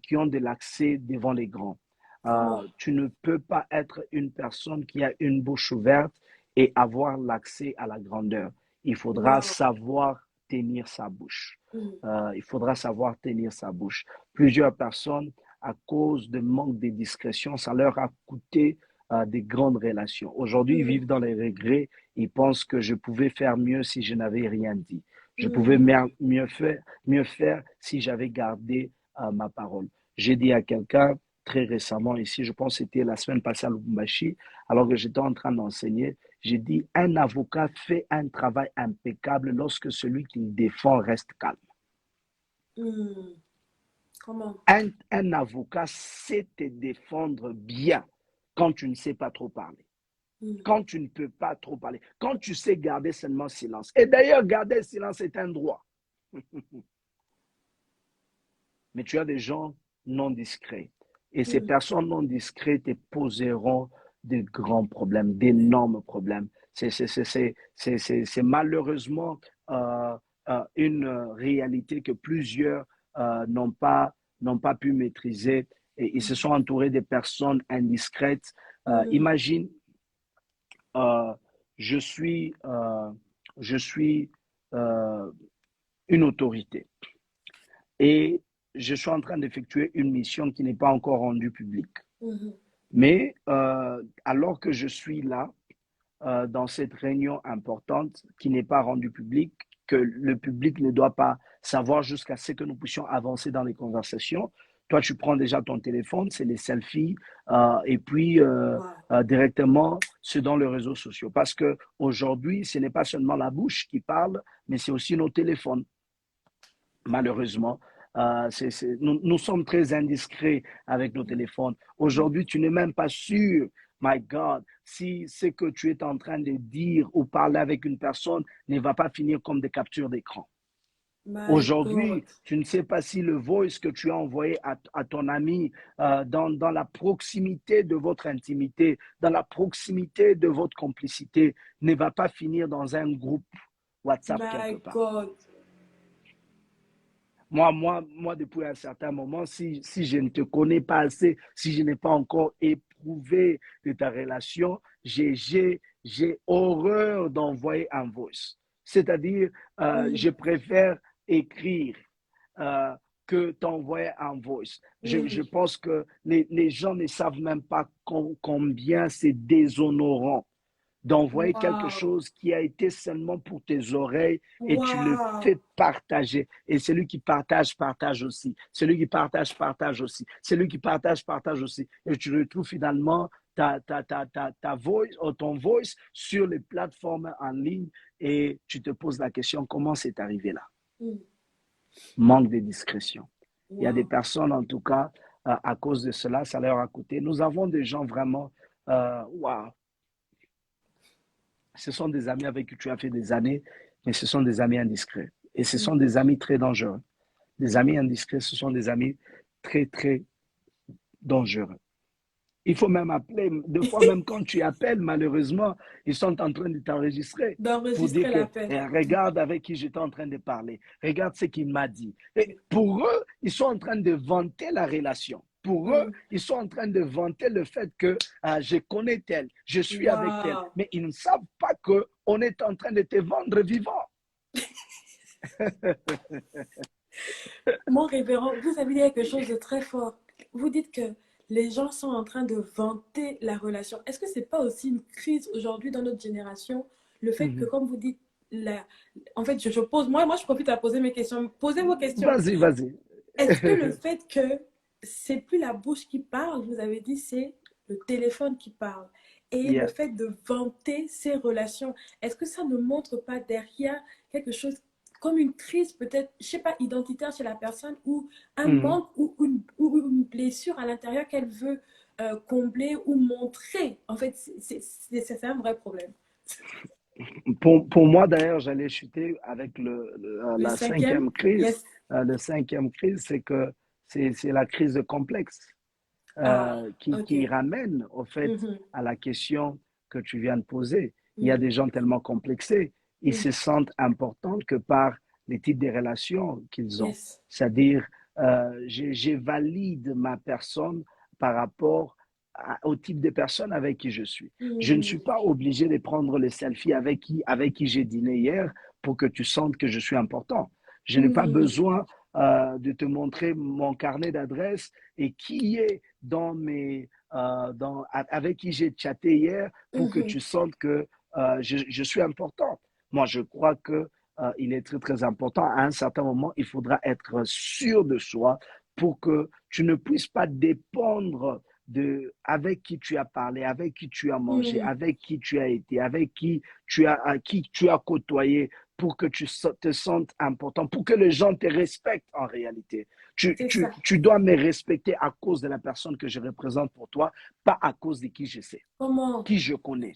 qui ont de l'accès devant les grands. Comment? Tu ne peux pas être une personne qui a une bouche ouverte et avoir l'accès à la grandeur. Il faudra Wow. savoir tenir sa bouche. Mm. Il faudra savoir tenir sa bouche. Plusieurs personnes, à cause de manque de discrétion, ça leur a coûté des grandes relations. Aujourd'hui, ils Mm. vivent dans les regrets. Ils pensent que je pouvais faire mieux si je n'avais rien dit. Je pouvais Mm. mieux faire si j'avais gardé ma parole. J'ai dit à quelqu'un très récemment ici, je pense que c'était la semaine passée à Lubumbashi, alors que j'étais en train d'enseigner, j'ai dit, un avocat fait un travail impeccable lorsque celui qu'il défend reste calme. Mm. Comment? Un avocat sait te défendre bien quand tu ne sais pas trop parler, Mhm. quand tu ne peux pas trop parler, quand tu sais garder seulement silence. Et d'ailleurs, garder silence est un droit. Mais tu as des gens non discrets. Et ces Mhm. personnes non discrètes te poseront de grands problèmes, d'énormes problèmes. C'est malheureusement une réalité que plusieurs n'ont pas pu maîtriser. Et ils se sont entourés de personnes indiscrètes. Mhm. Imagine, euh, je suis, euh, je suis euh, une autorité et je suis en train d'effectuer une mission qui n'est pas encore rendue publique. Mhm. Mais alors que je suis là, dans cette réunion importante qui n'est pas rendue publique, que le public ne doit pas savoir jusqu'à ce que nous puissions avancer dans les conversations, toi, tu prends déjà ton téléphone, c'est les selfies, et puis Wow. directement, c'est dans les réseaux sociaux. Parce que aujourd'hui, ce n'est pas seulement la bouche qui parle, mais c'est aussi nos téléphones malheureusement. Nous sommes très indiscrets avec nos téléphones. Aujourd'hui, tu n'es même pas sûr, my God, si ce que tu es en train de dire ou parler avec une personne ne va pas finir comme des captures d'écran. My God. Aujourd'hui, tu ne sais pas si le voice que tu as envoyé à ton ami dans la proximité de votre intimité, dans la proximité de votre complicité, ne va pas finir dans un groupe WhatsApp quelque My part. God. Moi, depuis un certain moment, si je ne te connais pas assez, si je n'ai pas encore éprouvé de ta relation, j'ai horreur d'envoyer un voice. C'est-à-dire, je Mhm. préfère écrire euh, que t'envoyer un voice. Je Mhm. pense que les gens ne savent même pas combien c'est déshonorant d'envoyer quelque Wow. chose qui a été seulement pour tes oreilles et tu le Wow. fais partager. Et celui qui partage, partage aussi. Celui qui partage, partage aussi. Celui qui partage, partage aussi. Et tu retrouves finalement ta voice ou ton voice sur les plateformes en ligne et tu te poses la question, comment c'est arrivé là? Mhm. Manque de discrétion. Il y a des Wow. personnes, en tout cas, à cause de cela, ça leur a coûté. Nous avons des gens vraiment, wow, ce sont des amis avec qui tu as fait des années, mais ce sont des amis indiscrets. Et ce sont Mhm. des amis très dangereux. Des amis indiscrets, ce sont des amis très, très dangereux. Il faut même appeler, deux fois même quand tu appelles, malheureusement, ils sont en train de t'enregistrer pour dire D'enregistrer que l'appel. regarde avec qui j'étais en train de parler, regarde ce qu'il m'a dit. Et pour eux, ils sont en train de vanter la relation. Pour eux, Mhm. ils sont en train de vanter le fait que je connais tel, je suis avec tel, Wow. mais ils ne savent pas qu'on est en train de te vendre vivant. Mon révérend, vous avez dit quelque chose de très fort. Vous dites que les gens sont en train de vanter la relation. Est-ce que c'est pas aussi une crise aujourd'hui dans notre génération? Le fait que, Mhm. comme vous dites, en fait, je pose, moi, je profite à poser mes questions. Posez vos questions. Vas-y, vas-y. Est-ce que le fait que c'est plus la bouche qui parle, vous avez dit, c'est le téléphone qui parle. Et le Yeah. fait de vanter ces relations, est-ce que ça ne montre pas derrière quelque chose comme une crise peut-être, je sais pas, identitaire chez la personne ou un Mhm. manque ou une blessure à l'intérieur qu'elle veut combler ou montrer. En fait, c'est un vrai problème. Pour moi, d'ailleurs, j'allais chuter avec Le la cinquième, cinquième crise. yes. Le cinquième crise, c'est que c'est la crise de complexe Ah, ok. qui ramène au fait Mhm, à la question que tu viens de poser. Il y a mhm, des gens tellement complexés, ils se mhm. sentent importants que par les types de relations qu'ils ont. Yes. C'est-à-dire, je valide ma personne par rapport au type de personne avec qui je suis. Je ne suis Mhm, pas obligé de prendre les selfies avec qui j'ai dîné hier pour que tu sentes que je suis important. Je n'ai pas mhm, besoin de te montrer mon carnet d'adresses et qui est avec qui j'ai chatté hier pour que mhm. tu sentes que je suis important. Moi, je crois que il est très, très important. À un certain moment, il faudra être sûr de soi pour que tu ne puisses pas dépendre de avec qui tu as parlé, avec qui tu as mangé, Mhm. avec qui tu as été, avec qui tu as côtoyé pour que te sentes important, pour que les gens te respectent en réalité. C'est ça. Tu dois me respecter à cause de la personne que je représente pour toi, pas à cause de qui je sais, Comment? qui je connais.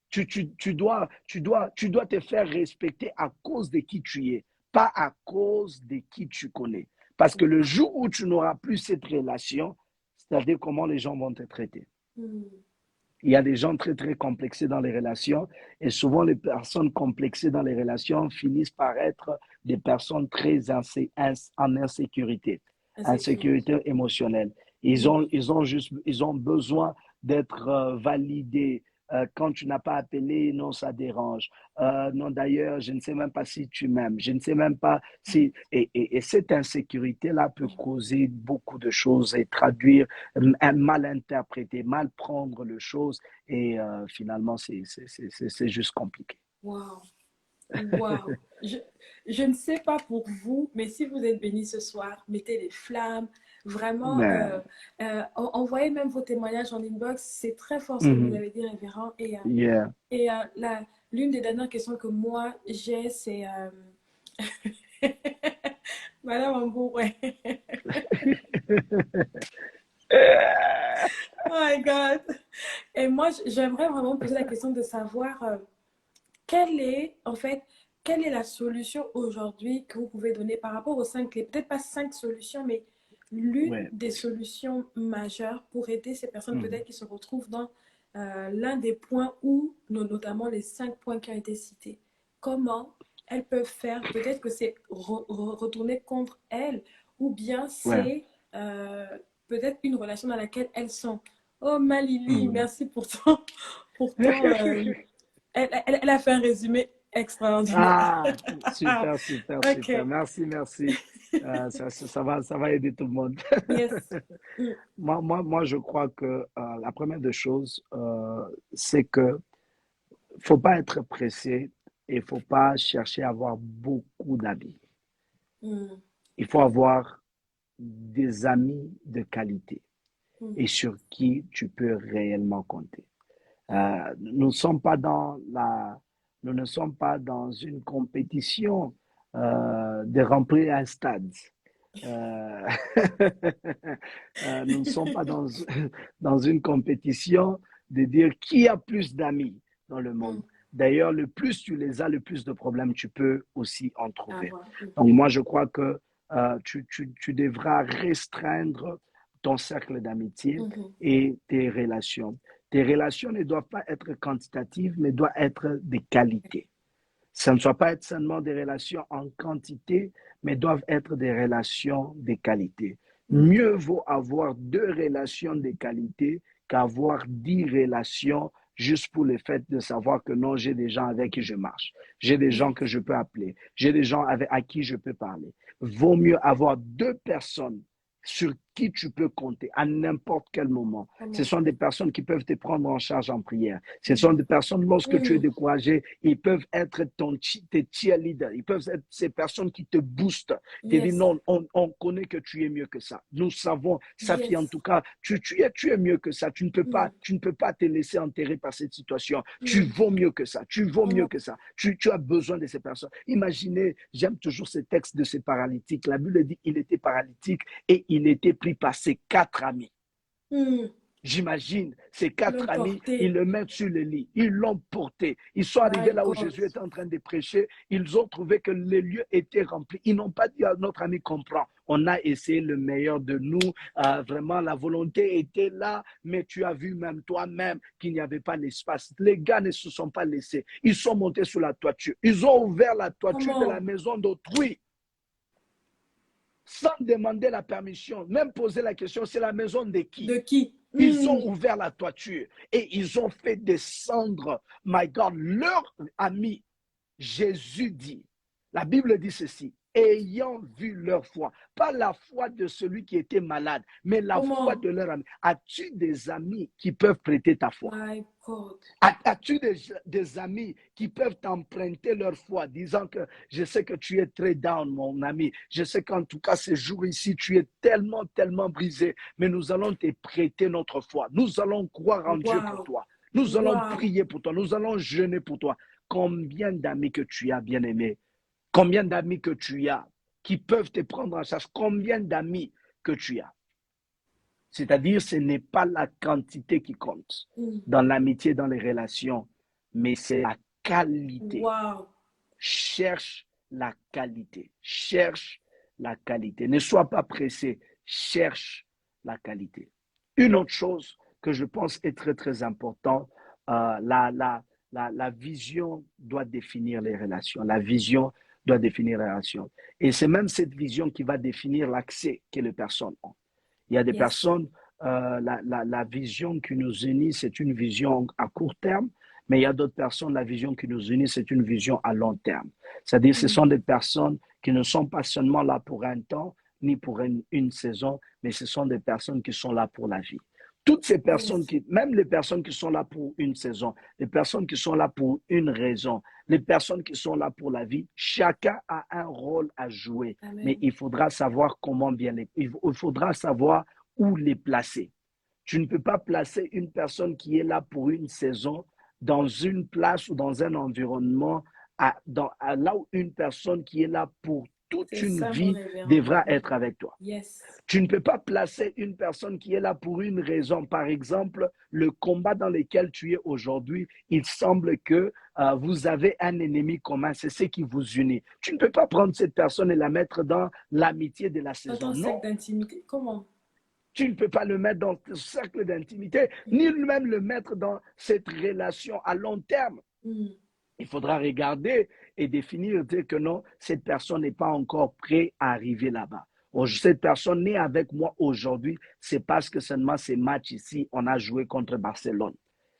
Tu dois te faire respecter à cause de qui tu es, pas à cause de qui tu connais. Parce que le jour où tu n'auras plus cette relation, c'est-à-dire comment les gens vont te traiter. Hmm. Il y a des gens très, très complexés dans les relations et souvent les personnes complexées dans les relations finissent par être des personnes très en insécurité, Insécurité. insécurité émotionnelle. Hmm. Ils ont besoin d'être validés. Quand tu n'as pas appelé, non, ça dérange. Non, d'ailleurs, je ne sais même pas si tu m'aimes. Je ne sais même pas si... Et cette insécurité-là peut causer beaucoup de choses et traduire, mal interpréter, mal prendre les choses. Et finalement, c'est juste compliqué. Waouh. Waouh. Je ne sais pas pour vous, mais si vous êtes bénis ce soir, mettez les flammes. Vraiment, Mais, envoyez même vos témoignages en inbox. C'est très fort ce que vous mhm, avez dit, révérend. yeah. L'une des dernières questions que moi j'ai, c'est Madame Ambo, ouais. Oh my God. Et moi, j'aimerais vraiment poser la question de savoir quelle est, en fait, quelle est la solution aujourd'hui que vous pouvez donner par rapport aux cinq clés? Peut-être pas cinq solutions, mais l'une Ouais. des solutions majeures pour aider ces personnes Mhm. peut-être qui se retrouvent dans l'un des points où, notamment les cinq points qui ont été cités. Comment elles peuvent faire? Peut-être que c'est retourner contre elles, ou bien Ouais. c'est euh, peut-être une relation dans laquelle elles sont. Oh Malili, Mhm. merci pour elle a fait un résumé extraordinaire. Ah, super, super, super. Ok, Merci, merci. Ça va aider tout le monde. yes. Mm, Moi, je crois que la première des choses, c'est que faut pas être pressé et il faut pas chercher à avoir beaucoup d'amis. mm, Il faut avoir des amis de qualité et mhm, sur qui tu peux réellement compter. Nous ne sommes pas nous ne sommes pas dans une compétition de remplir un stade. Euh, nous ne sommes pas dans une compétition de dire qui a plus d'amis dans le monde. mm. D'ailleurs, le plus tu les as, le plus de problèmes tu peux aussi en À trouver. voir. Donc, moi, je crois que tu devras restreindre ton cercle d'amitié Mhm, et tes relations. Tes relations ne doivent pas être quantitatives, mais doivent être de qualité. Ça ne doit pas être seulement des relations en quantité, mais doivent être des relations de qualité. mm. Mieux vaut avoir deux relations de qualité qu'avoir 10 relations juste pour le fait de savoir que non, j'ai des gens avec qui je marche, j'ai des gens que Yes, je peux appeler, j'ai des gens à qui je peux parler. Vaut mieux avoir deux personnes sur qui tu peux compter à n'importe quel moment. Ce comment? sont des personnes qui peuvent te prendre en charge en prière. Ce sont Mhm, des personnes, lorsque tu es mm. découragé, ils peuvent être tes cheerleaders. Ils peuvent être ces personnes qui te boostent. Te disent Yes, non, on connaît que tu es mieux que ça. Nous savons, Safi, en yes. tout cas, tu es mieux que ça. Mm, Tu ne peux pas te laisser enterrer par cette situation. Tu mm. vaux mieux que ça. Tu vaux mieux Comment? que ça. Tu as besoin de ces personnes. Imaginez, j'aime toujours ces textes de ces paralytiques. La Bible dit il était paralytique et il était pris par ses quatre amis. Mm. J'imagine, ces Ils quatre l'ont amis, ils porté. le mettent sur le lit, ils l'ont porté. Ils sont My arrivés là où God. Jésus était en train de prêcher, ils ont trouvé que les lieux étaient remplis. Ils n'ont pas dit à notre ami comprend. On a essayé le meilleur de nous, vraiment la volonté était là, mais tu as vu même toi-même qu'il n'y avait pas l'espace. Les gars ne se sont pas laissés, ils sont montés sur la toiture, ils ont ouvert la toiture de la Comment? maison d'autrui sans demander la permission, même poser la question, c'est la maison de qui? De qui? Ils ont Mm. ouvert la toiture et ils ont fait descendre, my God, leur ami. Jésus dit, la Bible dit ceci, ayant vu leur foi, pas la foi de celui qui était malade, mais la foi Comment? de leur ami. As-tu des amis qui peuvent prêter ta foi? My God. As-tu des amis qui peuvent t'emprunter leur foi, disant que je sais que tu es très down, mon ami. Je sais qu'en tout cas, ces jours ici, tu es tellement, tellement brisé, mais nous allons te prêter notre foi. Nous allons croire en Dieu pour Wow. toi. Nous allons Wow. prier pour toi. Nous allons jeûner pour toi. combien d'amis que tu as, bien-aimé, combien d'amis que tu as qui peuvent te prendre en charge, combien d'amis que tu as. C'est-à-dire, ce n'est pas la quantité qui compte Mm. dans l'amitié, dans les relations, mais c'est la qualité. Wow. Cherche la qualité. Cherche la qualité. Ne sois pas pressé. Cherche la qualité. Une autre chose que je pense est très, très importante, la vision doit définir les relations. La vision doit définir les relations. Et c'est même cette vision qui va définir l'accès que les personnes ont. Il y a des Yes. personnes, la vision qui nous unit, c'est une vision à court terme, mais il y a d'autres personnes, la vision qui nous unit, c'est une vision à long terme. C'est-à-dire, ce Mm. sont des personnes qui ne sont pas seulement là pour un temps, ni pour une saison, mais ce sont des personnes qui sont là pour la vie. Toutes ces personnes Yes. qui, même les personnes qui sont là pour une saison, les personnes qui sont là pour une raison, les personnes qui sont là pour la vie, chacun a un rôle à jouer. Mais Amen. il faudra savoir comment bien il faudra savoir où les placer. Tu ne peux pas placer une personne qui est là pour une saison dans une place ou dans un environnement là où une personne qui est là pour toute C'est une ça, mon vie révérend. devra Mm. être avec toi. Yes. Tu ne peux pas placer une personne qui est là pour une raison. Par exemple, le combat dans lequel tu es aujourd'hui, il semble que vous avez un ennemi commun, c'est ce qui vous unit. Tu ne peux pas prendre cette personne et la mettre dans l'amitié de la Dans saison. ton Non, cercle d'intimité, comment? tu ne peux pas le mettre dans ce cercle d'intimité, Mm. ni même le mettre dans cette relation à long terme. Mm. Il faudra regarder et définir, dire que non, cette personne n'est pas encore prête à arriver là-bas. Cette personne n'est avec moi aujourd'hui, c'est parce que seulement ces matchs ici, on a joué contre Barcelone.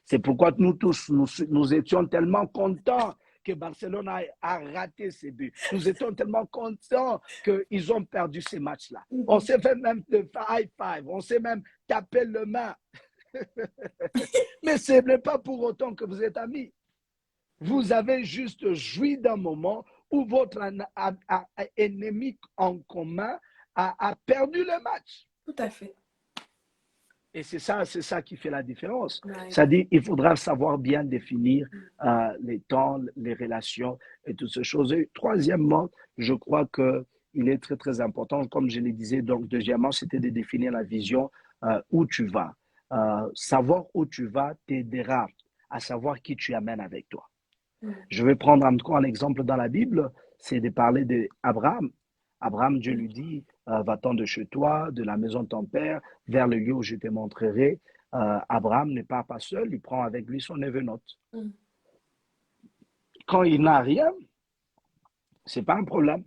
C'est pourquoi nous tous, nous étions tellement contents que Barcelone a raté ses buts. Nous étions tellement contents qu'ils ont perdu ces matchs-là. On Mhm. s'est fait même de high five, on s'est même tapé le main. Mais ce n'est pas pour autant que vous êtes amis. Vous avez juste joui d'un moment où votre ennemi en commun a perdu le match. Tout à fait. Et c'est ça qui fait la différence. My God. C'est-à-dire, il faudra savoir bien définir les temps, les relations et toutes ces choses. Et troisièmement, je crois qu'il est très, très important, comme je le disais, donc deuxièmement, c'était de définir la vision où tu vas. Savoir où tu vas t'aidera à savoir qui tu amènes avec toi. Mm. Je vais prendre encore un exemple dans la Bible, c'est de parler d'Abraham. Abraham, Dieu Mm. lui dit, va-t'en de chez toi, de la maison de ton père, vers le lieu où je te montrerai. Abraham ne part pas seul, il prend avec lui son neveu Lot. Mm. Quand il n'a rien, c'est pas un problème.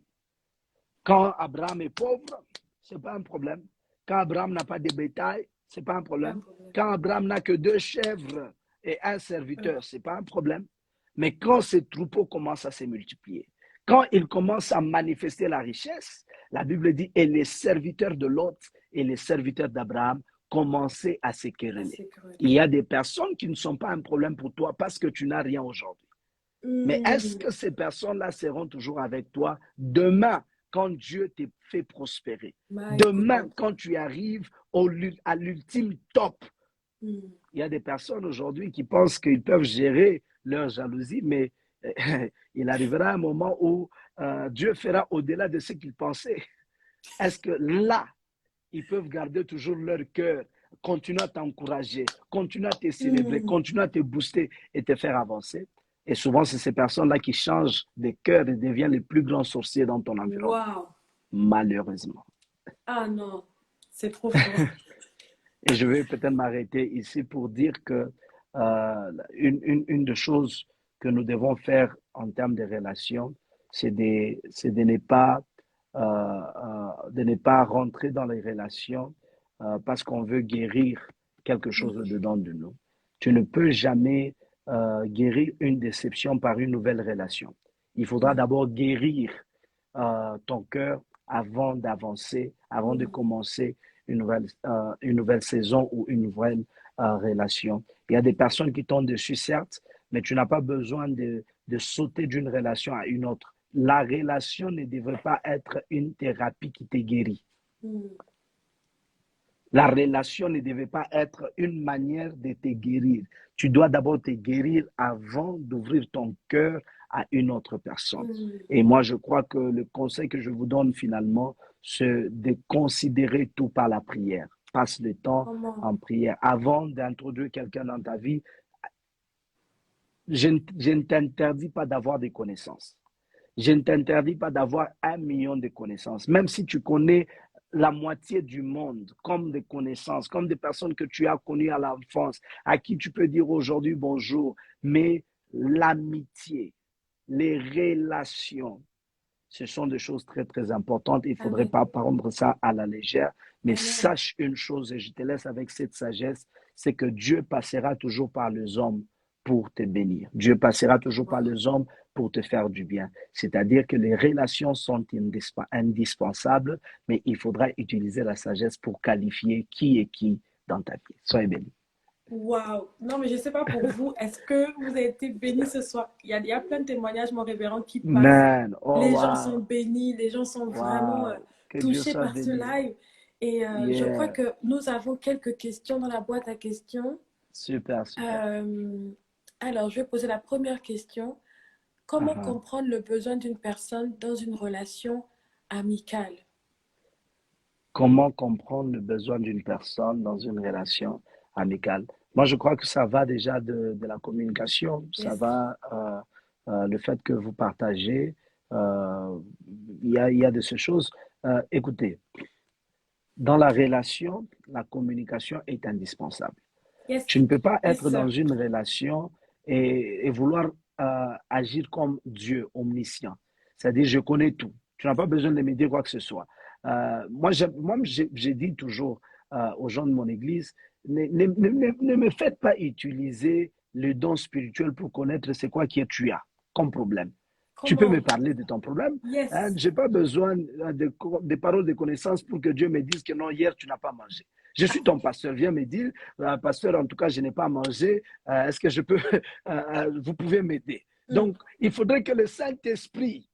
Quand Abraham est pauvre, c'est pas un problème. Quand Abraham n'a pas de bétail, c'est pas un Pas un problème. problème. Quand Abraham n'a que 2 chèvres et un Mm. serviteur, c'est pas un problème. Mais quand ces troupeaux commencent à se multiplier, quand ils commencent à manifester la richesse, la Bible dit, et les serviteurs de Lot et les serviteurs d'Abraham commençaient à se Ah, quereller. c'est cruel. Il y a des personnes qui ne sont pas un problème pour toi parce que tu n'as rien aujourd'hui. Mais est-ce Mm. que ces personnes-là seront toujours avec toi demain quand Dieu te fait prospérer? My Demain, God. quand tu arrives à l'ultime top. Mm. Il y a des personnes aujourd'hui qui pensent qu'ils peuvent gérer leur jalousie, mais il arrivera un moment où Dieu fera au-delà de ce qu'ils pensaient. Est-ce que là, ils peuvent garder toujours leur cœur, continuer à t'encourager, continuer à te célébrer, Mm. continuer à te booster et te faire avancer? Et souvent, c'est ces personnes-là qui changent de cœur et deviennent les plus grands sorciers dans ton environnement, Wow. malheureusement. Ah non, c'est trop fort. Et je vais peut-être m'arrêter ici pour dire que une des choses que nous devons faire en termes de relations, c'est de ne pas rentrer dans les relations parce qu'on veut guérir quelque chose Mm. dedans de nous. Tu ne peux jamais guérir une déception par une nouvelle relation. Il faudra Mm. d'abord guérir ton cœur avant d'avancer, avant de Mm. commencer une nouvelle saison ou une nouvelle relation. Il y a des personnes qui tombent dessus, certes, mais tu n'as pas besoin de sauter d'une relation à une autre. La relation ne devrait pas être une thérapie qui te guérit. Mm. La relation ne devait pas être une manière de te guérir. Tu dois d'abord te guérir avant d'ouvrir ton cœur à une autre personne. Mm. Et moi, je crois que le conseil que je vous donne finalement, c'est de considérer tout par la prière. Passe le temps Comment? en prière. Avant d'introduire quelqu'un dans ta vie, je ne t'interdis pas d'avoir des connaissances. Je ne t'interdis pas d'avoir 1 million de connaissances. Même si tu connais la moitié du monde comme des connaissances, comme des personnes que tu as connues à l'enfance, à qui tu peux dire aujourd'hui bonjour, mais l'amitié, les relations, ce sont des choses très, très importantes. Il ne faudrait Amen. pas prendre ça à la légère. Mais Amen. sache une chose, et je te laisse avec cette sagesse, c'est que Dieu passera toujours par les hommes pour te bénir. Dieu passera toujours par Wow. les hommes pour te faire du bien. C'est-à-dire que les relations sont indispensables, mais il faudra utiliser la sagesse pour qualifier qui est qui dans ta vie. Soyez bénis. Waouh! Non, mais je ne sais pas pour vous, est-ce que vous avez été bénis ce soir? Il y a plein de témoignages, mon révérend, qui passent. Man, oh Les gens sont wow, bénis, les gens sont vraiment wow, que Dieu touchés soit par ce béni. live. Et je crois Yeah, que nous avons quelques questions dans la boîte à questions. super, super. Euh, alors, je vais poser la première question. Comment Uh-huh. comprendre le besoin d'une personne dans une relation amicale? Comment comprendre le besoin d'une personne dans une relation amicale? Moi, je crois que ça va déjà de la communication, ça Yes. va le fait que vous partagez, euh, il y a de ces choses. Écoutez, dans la relation, la communication est indispensable. Tu Yes. ne peux pas Yes, être dans sir. une relation et vouloir agir comme Dieu, omniscient. C'est-à-dire, je connais tout. Tu n'as pas besoin de me dire quoi que ce soit. Moi, j'ai dit toujours aux gens de mon église, ne me faites pas utiliser le don spirituel pour connaître c'est quoi que tu as comme problème. Tu peux me Comment? parler de ton problème. Hein? Yes. Je n'ai pas besoin de paroles de connaissance pour que Dieu me dise que non, hier, tu n'as pas mangé. Je suis ton pasteur. Viens me dire, pasteur, en tout cas, je n'ai pas mangé. Est-ce que je peux, vous pouvez m'aider? Mm. Donc, il faudrait que le Saint-Esprit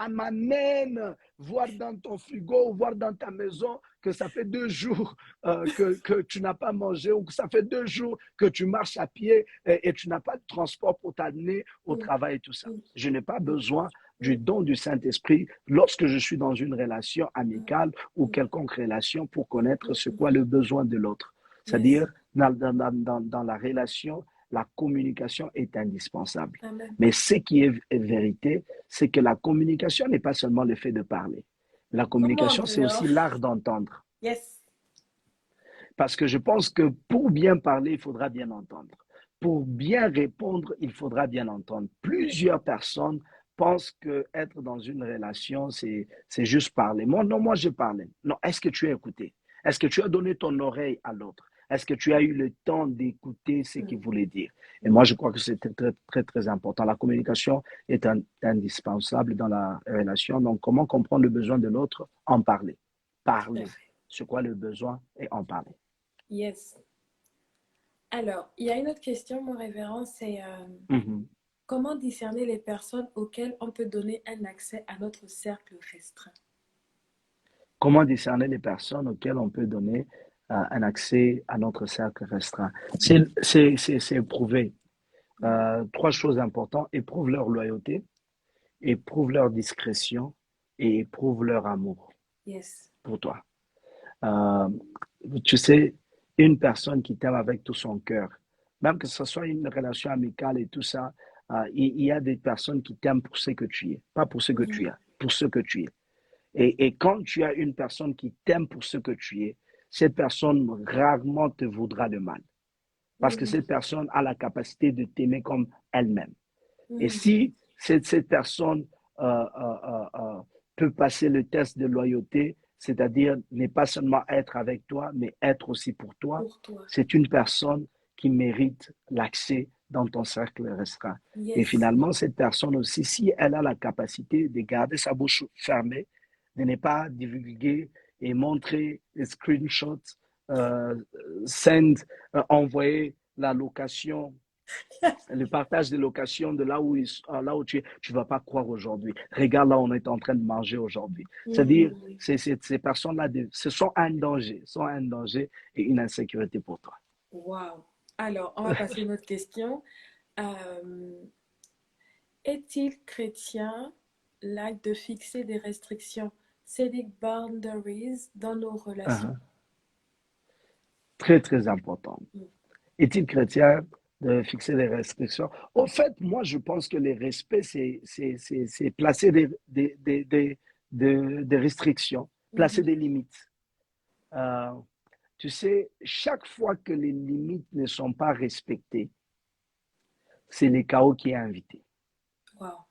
m'amène voir dans ton frigo, voir dans ta maison que ça fait 2 jours que tu n'as pas mangé ou que ça fait 2 jours que tu marches à pied et tu n'as pas de transport pour t'amener au Mm. travail et tout ça. Mm. Je n'ai pas Mm. besoin du Mm. don du Saint-Esprit lorsque je suis dans une relation Mm. amicale ou Mm. quelconque relation pour connaître ce Mm. qu'est le besoin de l'autre. Yes. C'est-à-dire, dans la relation, la communication est indispensable. Amen. Mais ce qui est vérité, c'est que la communication n'est pas seulement le fait de parler. La Comment, communication, c'est révérend? aussi l'art d'entendre. Yes. Parce que je pense que pour bien parler, il faudra bien entendre. Pour bien répondre, il faudra bien entendre. Plusieurs personnes pensent que être dans une relation, c'est juste parler. Moi, non, moi, je parlais. Non, est-ce que tu as écouté? Est-ce que tu as donné ton oreille à l'autre? Est-ce que tu as eu le temps d'écouter ce qu'il Mm. voulait dire? Et Mm. moi, je crois que c'est très, très, très important. La communication est indispensable dans la relation. Donc, comment comprendre le besoin de l'autre? En parler. Tout à Parler. fait. C'est quoi le besoin et en parler. Yes. Alors, il y a une autre question, mon révérend, c'est Mhm. comment discerner les personnes auxquelles on peut donner un accès à notre cercle restreint? Comment discerner les personnes auxquelles on peut donner un accès à notre cercle restreint? C'est éprouver. Mm. 3 choses importantes. Éprouve leur loyauté, éprouve leur discrétion et éprouve leur amour Yes. pour toi. Euh, Tu sais, une personne qui t'aime avec tout son cœur, même que ce soit une relation amicale et tout ça, il y a des personnes qui t'aiment pour ce que tu es, pas pour ce que tu Mhm. es, pour ce que tu es. Et quand tu as une personne qui t'aime pour ce que tu es, cette personne rarement te voudra de mal. Parce que Mhm. cette personne a la capacité de t'aimer comme elle-même. Et Mhm. si cette personne euh, euh, euh, euh, peut passer le test de loyauté, c'est-à-dire ne pas seulement être avec toi, mais être aussi pour toi, Pour toi. c'est une personne qui mérite l'accès dans ton cercle restreint. Et Yes. finalement, cette personne aussi, si elle a la capacité de garder sa bouche fermée, de ne pas divulguer et montrer les screenshots, euh, envoyer la location Le partage des locations de là où tu es, tu ne vas pas croire aujourd'hui. Regarde là, on est en train de manger aujourd'hui. C'est-à-dire, Hmm. ces personnes-là, ce sont un danger et une insécurité pour toi. Wow. Alors, on va passer à une autre question. Euh, Est-il chrétien l'acte de fixer des restrictions, setting boundaries dans nos relations? Uh-huh. Très, très important. Hmm. Est-il chrétien de fixer des restrictions? En fait, moi, je pense que les respects, c'est placer des restrictions, placer Mhm. des limites. Euh, Tu sais, chaque fois que les limites ne sont pas respectées, c'est le chaos qui est invité. Wow.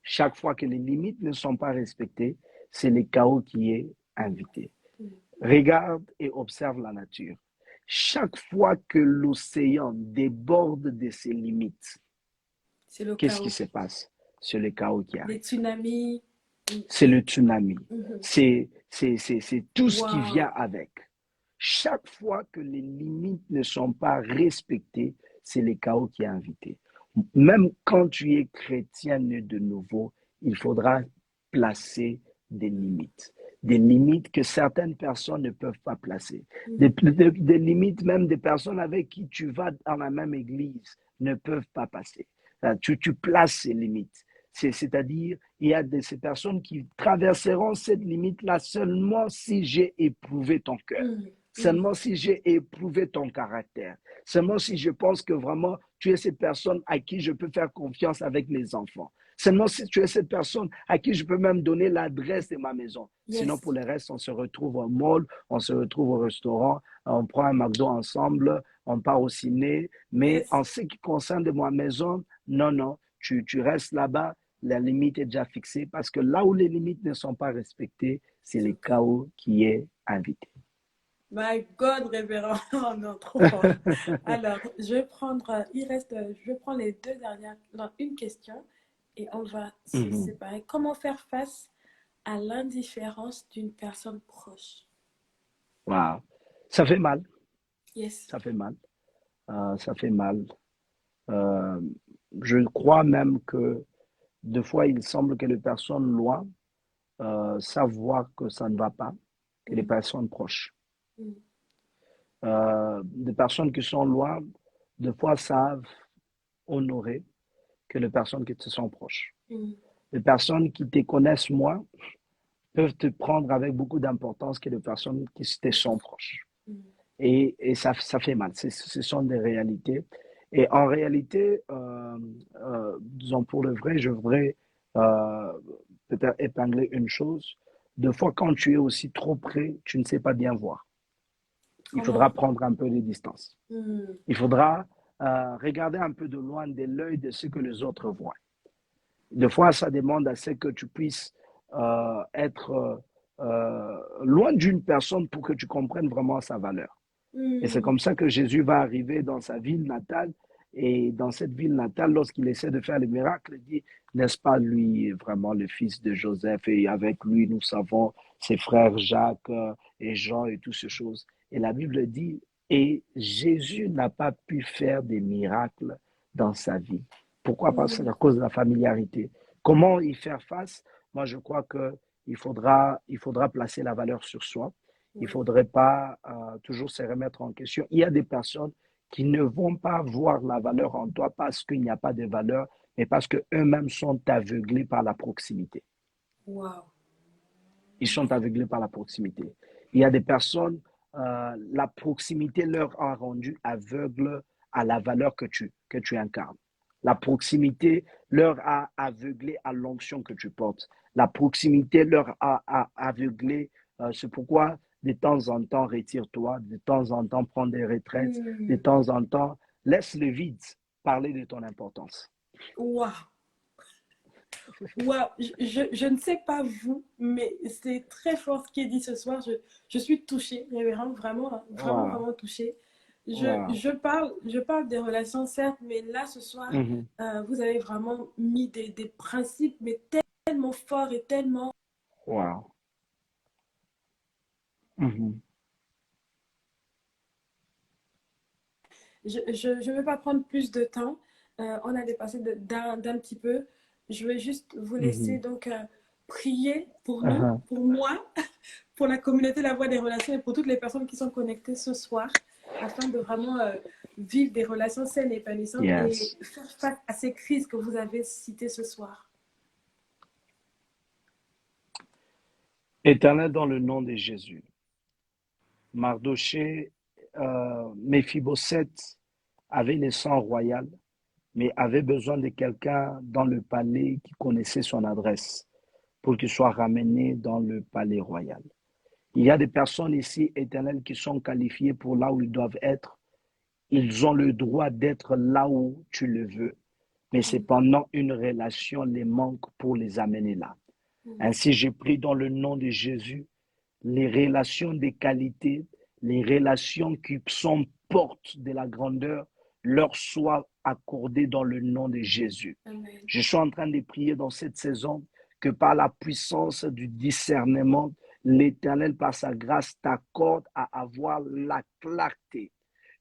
Chaque fois que les limites ne sont pas respectées, c'est le chaos qui est Hmm. invité. Hmm. Regarde et observe la nature. Chaque fois que l'océan déborde de ses limites, C'est le qu'est-ce qui chaos. se passe? C'est le chaos qui Les arrive. tsunamis. C'est le tsunami. Mhm. C'est tout ce qui vient Wow. avec. Chaque fois que les limites ne sont pas respectées, c'est le chaos qui est invité. Même quand tu es chrétien né de nouveau, il faudra placer des limites. Des limites que certaines personnes ne peuvent pas placer. Mhm. Des limites même des personnes avec qui tu vas dans la même église ne peuvent pas passer. Tu places ces limites. C'est-à-dire, il y a ces personnes qui traverseront cette limite-là seulement si j'ai éprouvé ton cœur, Mhm. Mhm. seulement si j'ai éprouvé ton caractère, seulement si je pense que vraiment tu es cette personne à qui je peux faire confiance avec mes enfants, seulement si tu es cette personne à qui je peux même donner l'adresse de ma maison. Sinon, Yes. pour le reste, on se retrouve au mall, on se retrouve au restaurant, on prend un McDo ensemble, on part au ciné, mais Yes. en ce qui concerne de ma maison, non, non, tu restes là-bas, la limite est déjà fixée parce que là où les limites ne sont pas respectées, c'est C'est le le chaos. chaos qui est invité. My God, révérend. Oh non, trop fort. Alors, je vais prendre, je vais prendre les deux dernières, non, une question et on va se Mhm. séparer. Comment faire face à l'indifférence d'une personne proche? Wow. Ça fait mal, Yes. ça fait mal, ça fait mal. Euh, je crois même que des fois, il semble que les personnes loin savent voir que ça ne va pas, que les Mm, personnes proches. mm, Des personnes qui sont loin, des fois, savent honorer que les personnes qui te sont proches. mm, Les personnes qui te connaissent moins peuvent te prendre avec beaucoup d'importance que les personnes qui te sont proches. mm. Et ça fait mal. Ce sont des réalités. Et en réalité, disons pour le vrai, je voudrais euh, peut-être épingler une chose. Des fois, quand tu es aussi trop près, tu ne sais pas bien voir. Il faudra Comment? prendre un peu les distances. Mm, Il faudra regarder un peu de loin de l'œil de ce que les autres voient. Des fois, ça demande à ce que tu puisses être loin d'une personne pour que tu comprennes vraiment sa valeur. Et c'est mm. comme ça que Jésus va arriver dans sa ville natale. Et dans cette ville natale, lorsqu'il essaie de faire les miracles, il dit, n'est-ce pas lui vraiment le fils de Joseph? Et avec lui, nous savons ses frères Jacques et Jean et toutes ces choses. Et la Bible dit, et Jésus n'a pas pu faire des miracles dans sa vie. Pourquoi? Parce que c'est Mm. à cause de la familiarité. Comment y faire face? Moi, je crois que il faudra placer la valeur sur soi. Il ne Ouais. faudrait pas toujours se remettre en question. Il y a des personnes qui ne vont pas voir la valeur en toi parce qu'il n'y a pas de valeur, mais parce qu'eux-mêmes sont aveuglés par la proximité. Wow. Ils sont aveuglés par la proximité. Il y a des personnes, la proximité leur a rendu aveugles à la valeur que tu incarnes. La proximité leur a aveuglé à l'onction que tu portes. La proximité leur a aveuglé. C'est pourquoi de temps en temps, retire-toi, de temps en temps, prends des retraites, de Mm. temps en temps, laisse le vide parler de ton importance. Wow. Wow. Je ne sais pas vous, mais c'est très fort ce qui est dit ce soir. Je suis touchée, révérend, vraiment, hein, vraiment, Wow, vraiment touchée. wow. Je parle des relations, certes, mais là, ce soir, Mhm. vous avez vraiment mis des principes, mais tellement forts et tellement... Wow. Mhm. je ne veux pas prendre plus de temps. On a dépassé d'un petit peu. Je vais juste vous laisser Mhm. donc prier pour nous, Uh-huh. pour moi, pour la communauté La Voix des Relations et pour toutes les personnes qui sont connectées ce soir, afin de vraiment vivre des relations saines et épanouissantes et Yes. faire face à ces crises que vous avez citées ce soir. Éternel, dans le nom de Jésus, Mardoché, Méphibosheth avait le sang royal, mais avait besoin de quelqu'un dans le palais qui connaissait son adresse pour qu'il soit ramené dans le palais royal. Il y a des personnes ici, éternelles, qui sont qualifiées pour là où ils doivent être. Ils ont le droit d'être là où tu le veux, mais cependant, une relation les manque pour les amener là. Ainsi, j'ai pris dans le nom de Jésus les relations de qualité, les relations qui sont portes de la grandeur, leur soient accordées dans le nom de Jésus. Amen. Je suis en train de prier dans cette saison que par la puissance du discernement, l'Éternel, par sa grâce, t'accorde à avoir la clarté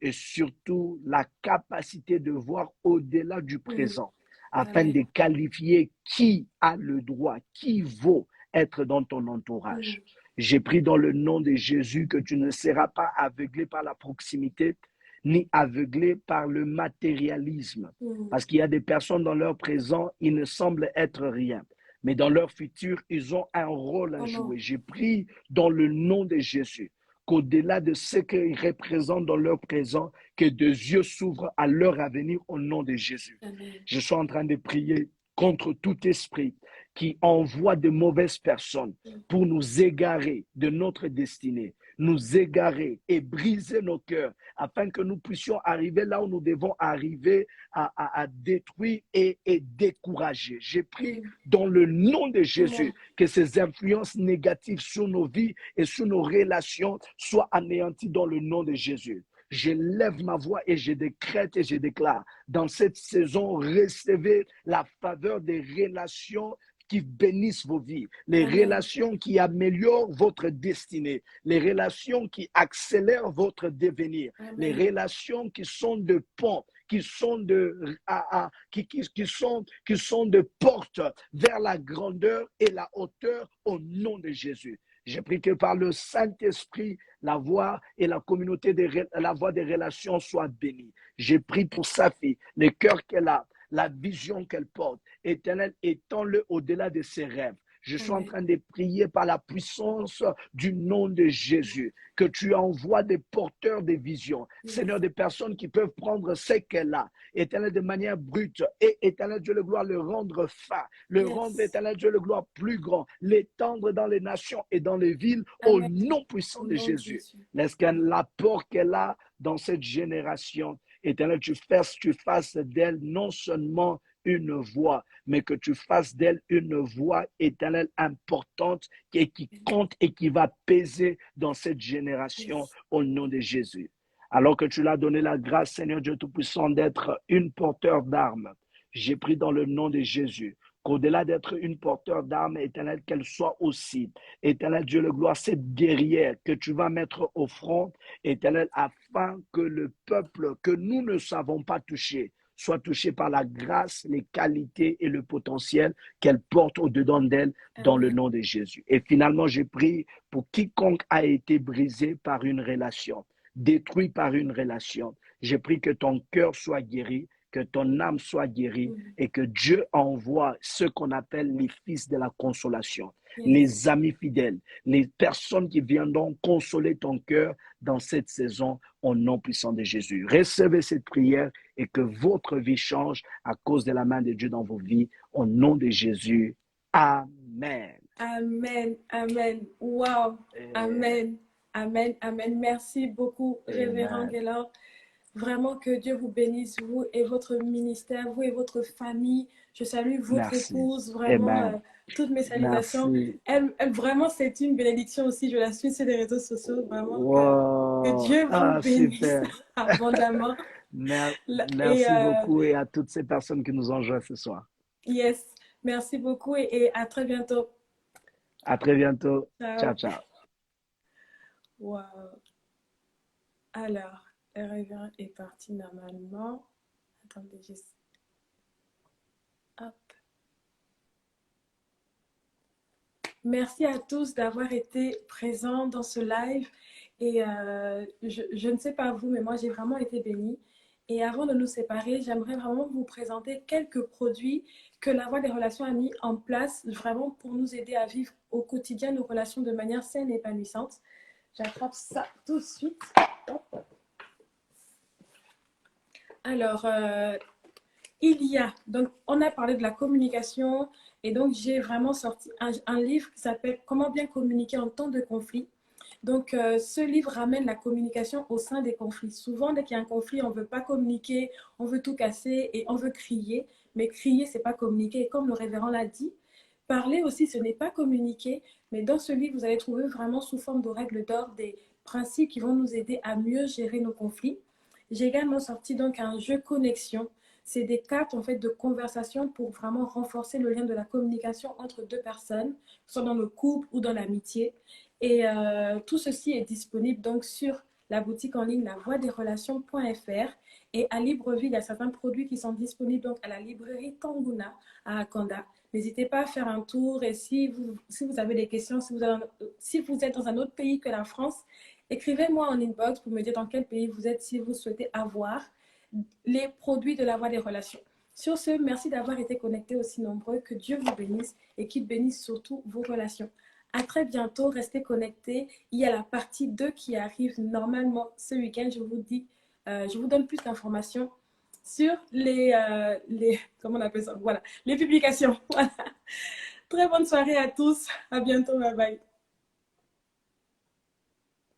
et surtout la capacité de voir au-delà du présent, afin Amen. de qualifier qui a le droit, qui vaut être dans ton entourage. J'ai pris dans le nom de Jésus que tu ne seras pas aveuglé par la proximité, ni aveuglé par le matérialisme. Parce qu'il y a des personnes dans leur présent, ils ne semblent être rien. Mais dans leur futur, ils ont un rôle à Oh non. jouer. J'ai pris dans le nom de Jésus qu'au-delà de ce qu'ils représentent dans leur présent, que des yeux s'ouvrent à leur avenir au nom de Jésus. Amen. Je suis en train de prier contre tout esprit qui envoie de mauvaises personnes pour nous égarer de notre destinée, nous égarer et briser nos cœurs afin que nous puissions arriver là où nous devons arriver à détruire et décourager. J'ai pris dans le nom de Amen. Jésus que ces influences négatives sur nos vies et sur nos relations soient anéanties dans le nom de Jésus. Je lève ma voix et je décrète et je déclare, dans cette saison, recevez la faveur des relations qui bénissent vos vies, les Amen. relations qui améliorent votre destinée, les relations qui accélèrent votre devenir, les Amen. relations qui sont de pont, qui sont qui sont de portes vers la grandeur et la hauteur au nom de Jésus. J'ai pris que par le Saint-Esprit, la voix et la communauté la voix des relations soient bénies. J'ai pris pour sa fille, le cœur qu'elle a, la vision qu'elle porte. Éternel, étends-le au-delà de ses rêves. Je suis en Amen. train de prier par la puissance du nom de Jésus, que tu envoies des porteurs de visions, Seigneur, des personnes qui peuvent prendre ce qu'elle a, Éternel, de manière brute, et Éternel Dieu le gloire, le rendre fin, le rendre, Yes. Éternel Dieu le gloire, plus grand, l'étendre dans les nations et dans les villes, au Amen. nom puissant Au de nom de Jésus. Jésus. Laisse qu'elle l'apport qu'elle a dans cette génération, Éternel, tu fasses d'elle non seulement une voix, mais que tu fasses d'elle une voix éternelle importante qui compte et qui va peser dans cette génération Yes. au nom de Jésus. Alors que tu l'as donné la grâce, Seigneur Dieu Tout-Puissant, d'être une porteur d'armes, j'ai pris dans le nom de Jésus qu'au-delà d'être une porteur d'armes, éternel, qu'elle soit aussi, éternel Dieu le gloire, cette guerrière que tu vas mettre au front, éternel, afin que le peuple que nous ne savons pas toucher soit touché par la grâce, les qualités et le potentiel qu'elle porte au-dedans d'elle dans le Amen. nom de Jésus. Et finalement, j'ai prié pour quiconque a été brisé par une relation, détruit par une relation. J'ai pris que ton cœur soit guéri, que ton âme soit guérie et que Dieu envoie ce qu'on appelle les fils de la consolation, Yes. les amis fidèles, les personnes qui viendront consoler ton cœur dans cette saison au nom puissant de Jésus. Recevez cette prière et que votre vie change à cause de la main de Dieu dans vos vies au nom de Jésus. Amen. Amen. Amen. Wow. Amen. Amen. Amen. Merci beaucoup, Révérend Amen. Gaylord. Vraiment que Dieu vous bénisse, vous et votre ministère, vous et votre famille. Je salue votre Merci. épouse, vraiment, Amen. toutes mes salutations. Merci. Vraiment, c'est une bénédiction aussi. Je la suis sur les réseaux sociaux. Vraiment que Wow. Dieu vous Ah, bénisse super. abondamment. Et Merci beaucoup et à toutes ces personnes qui nous ont joints ce soir. yes, merci beaucoup et à très bientôt. À très bientôt. Ciao, Ciao. ciao. Wow. Alors. Révérend est parti normalement. Attendez, hop. Merci à tous d'avoir été présents dans ce live. Et je ne sais pas vous, mais moi j'ai vraiment été bénie. Et avant de nous séparer, j'aimerais vraiment vous présenter quelques produits que la Voix des Relations a mis en place vraiment pour nous aider à vivre au quotidien nos relations de manière saine et épanouissante. J'attrape ça tout de suite. Alors, il y a, donc on a parlé de la communication et donc j'ai vraiment sorti un livre qui s'appelle Comment bien communiquer en temps de conflit. Donc ce livre ramène la communication au sein des conflits. Souvent dès qu'il y a un conflit, on ne veut pas communiquer, on veut tout casser et on veut crier, mais crier c'est pas communiquer. Et comme le révérend l'a dit, parler aussi ce n'est pas communiquer, mais dans ce livre vous allez trouver vraiment sous forme de règles d'or des principes qui vont nous aider à mieux gérer nos conflits. J'ai également sorti donc un jeu connexion. C'est des cartes en fait de conversation pour vraiment renforcer le lien de la communication entre deux personnes, soit dans le couple ou dans l'amitié. Et tout ceci est disponible donc sur la boutique en ligne lavoidesrelations.fr et à Libreville, il y a certains produits qui sont disponibles donc à la librairie Tanguna à Akanda. N'hésitez pas à faire un tour et si vous avez des questions, si vous êtes dans un autre pays que la France, écrivez-moi en inbox pour me dire dans quel pays vous êtes si vous souhaitez avoir les produits de la voie des relations. Sur ce, merci d'avoir été connectés aussi nombreux. Que Dieu vous bénisse et qu'il bénisse surtout vos relations. À très bientôt, restez connectés. Il y a la partie 2 qui arrive normalement ce week-end. Je vous donne plus d'informations sur comment on appelle ça? Voilà, les publications. Voilà. Très bonne soirée à tous. À bientôt. Bye bye.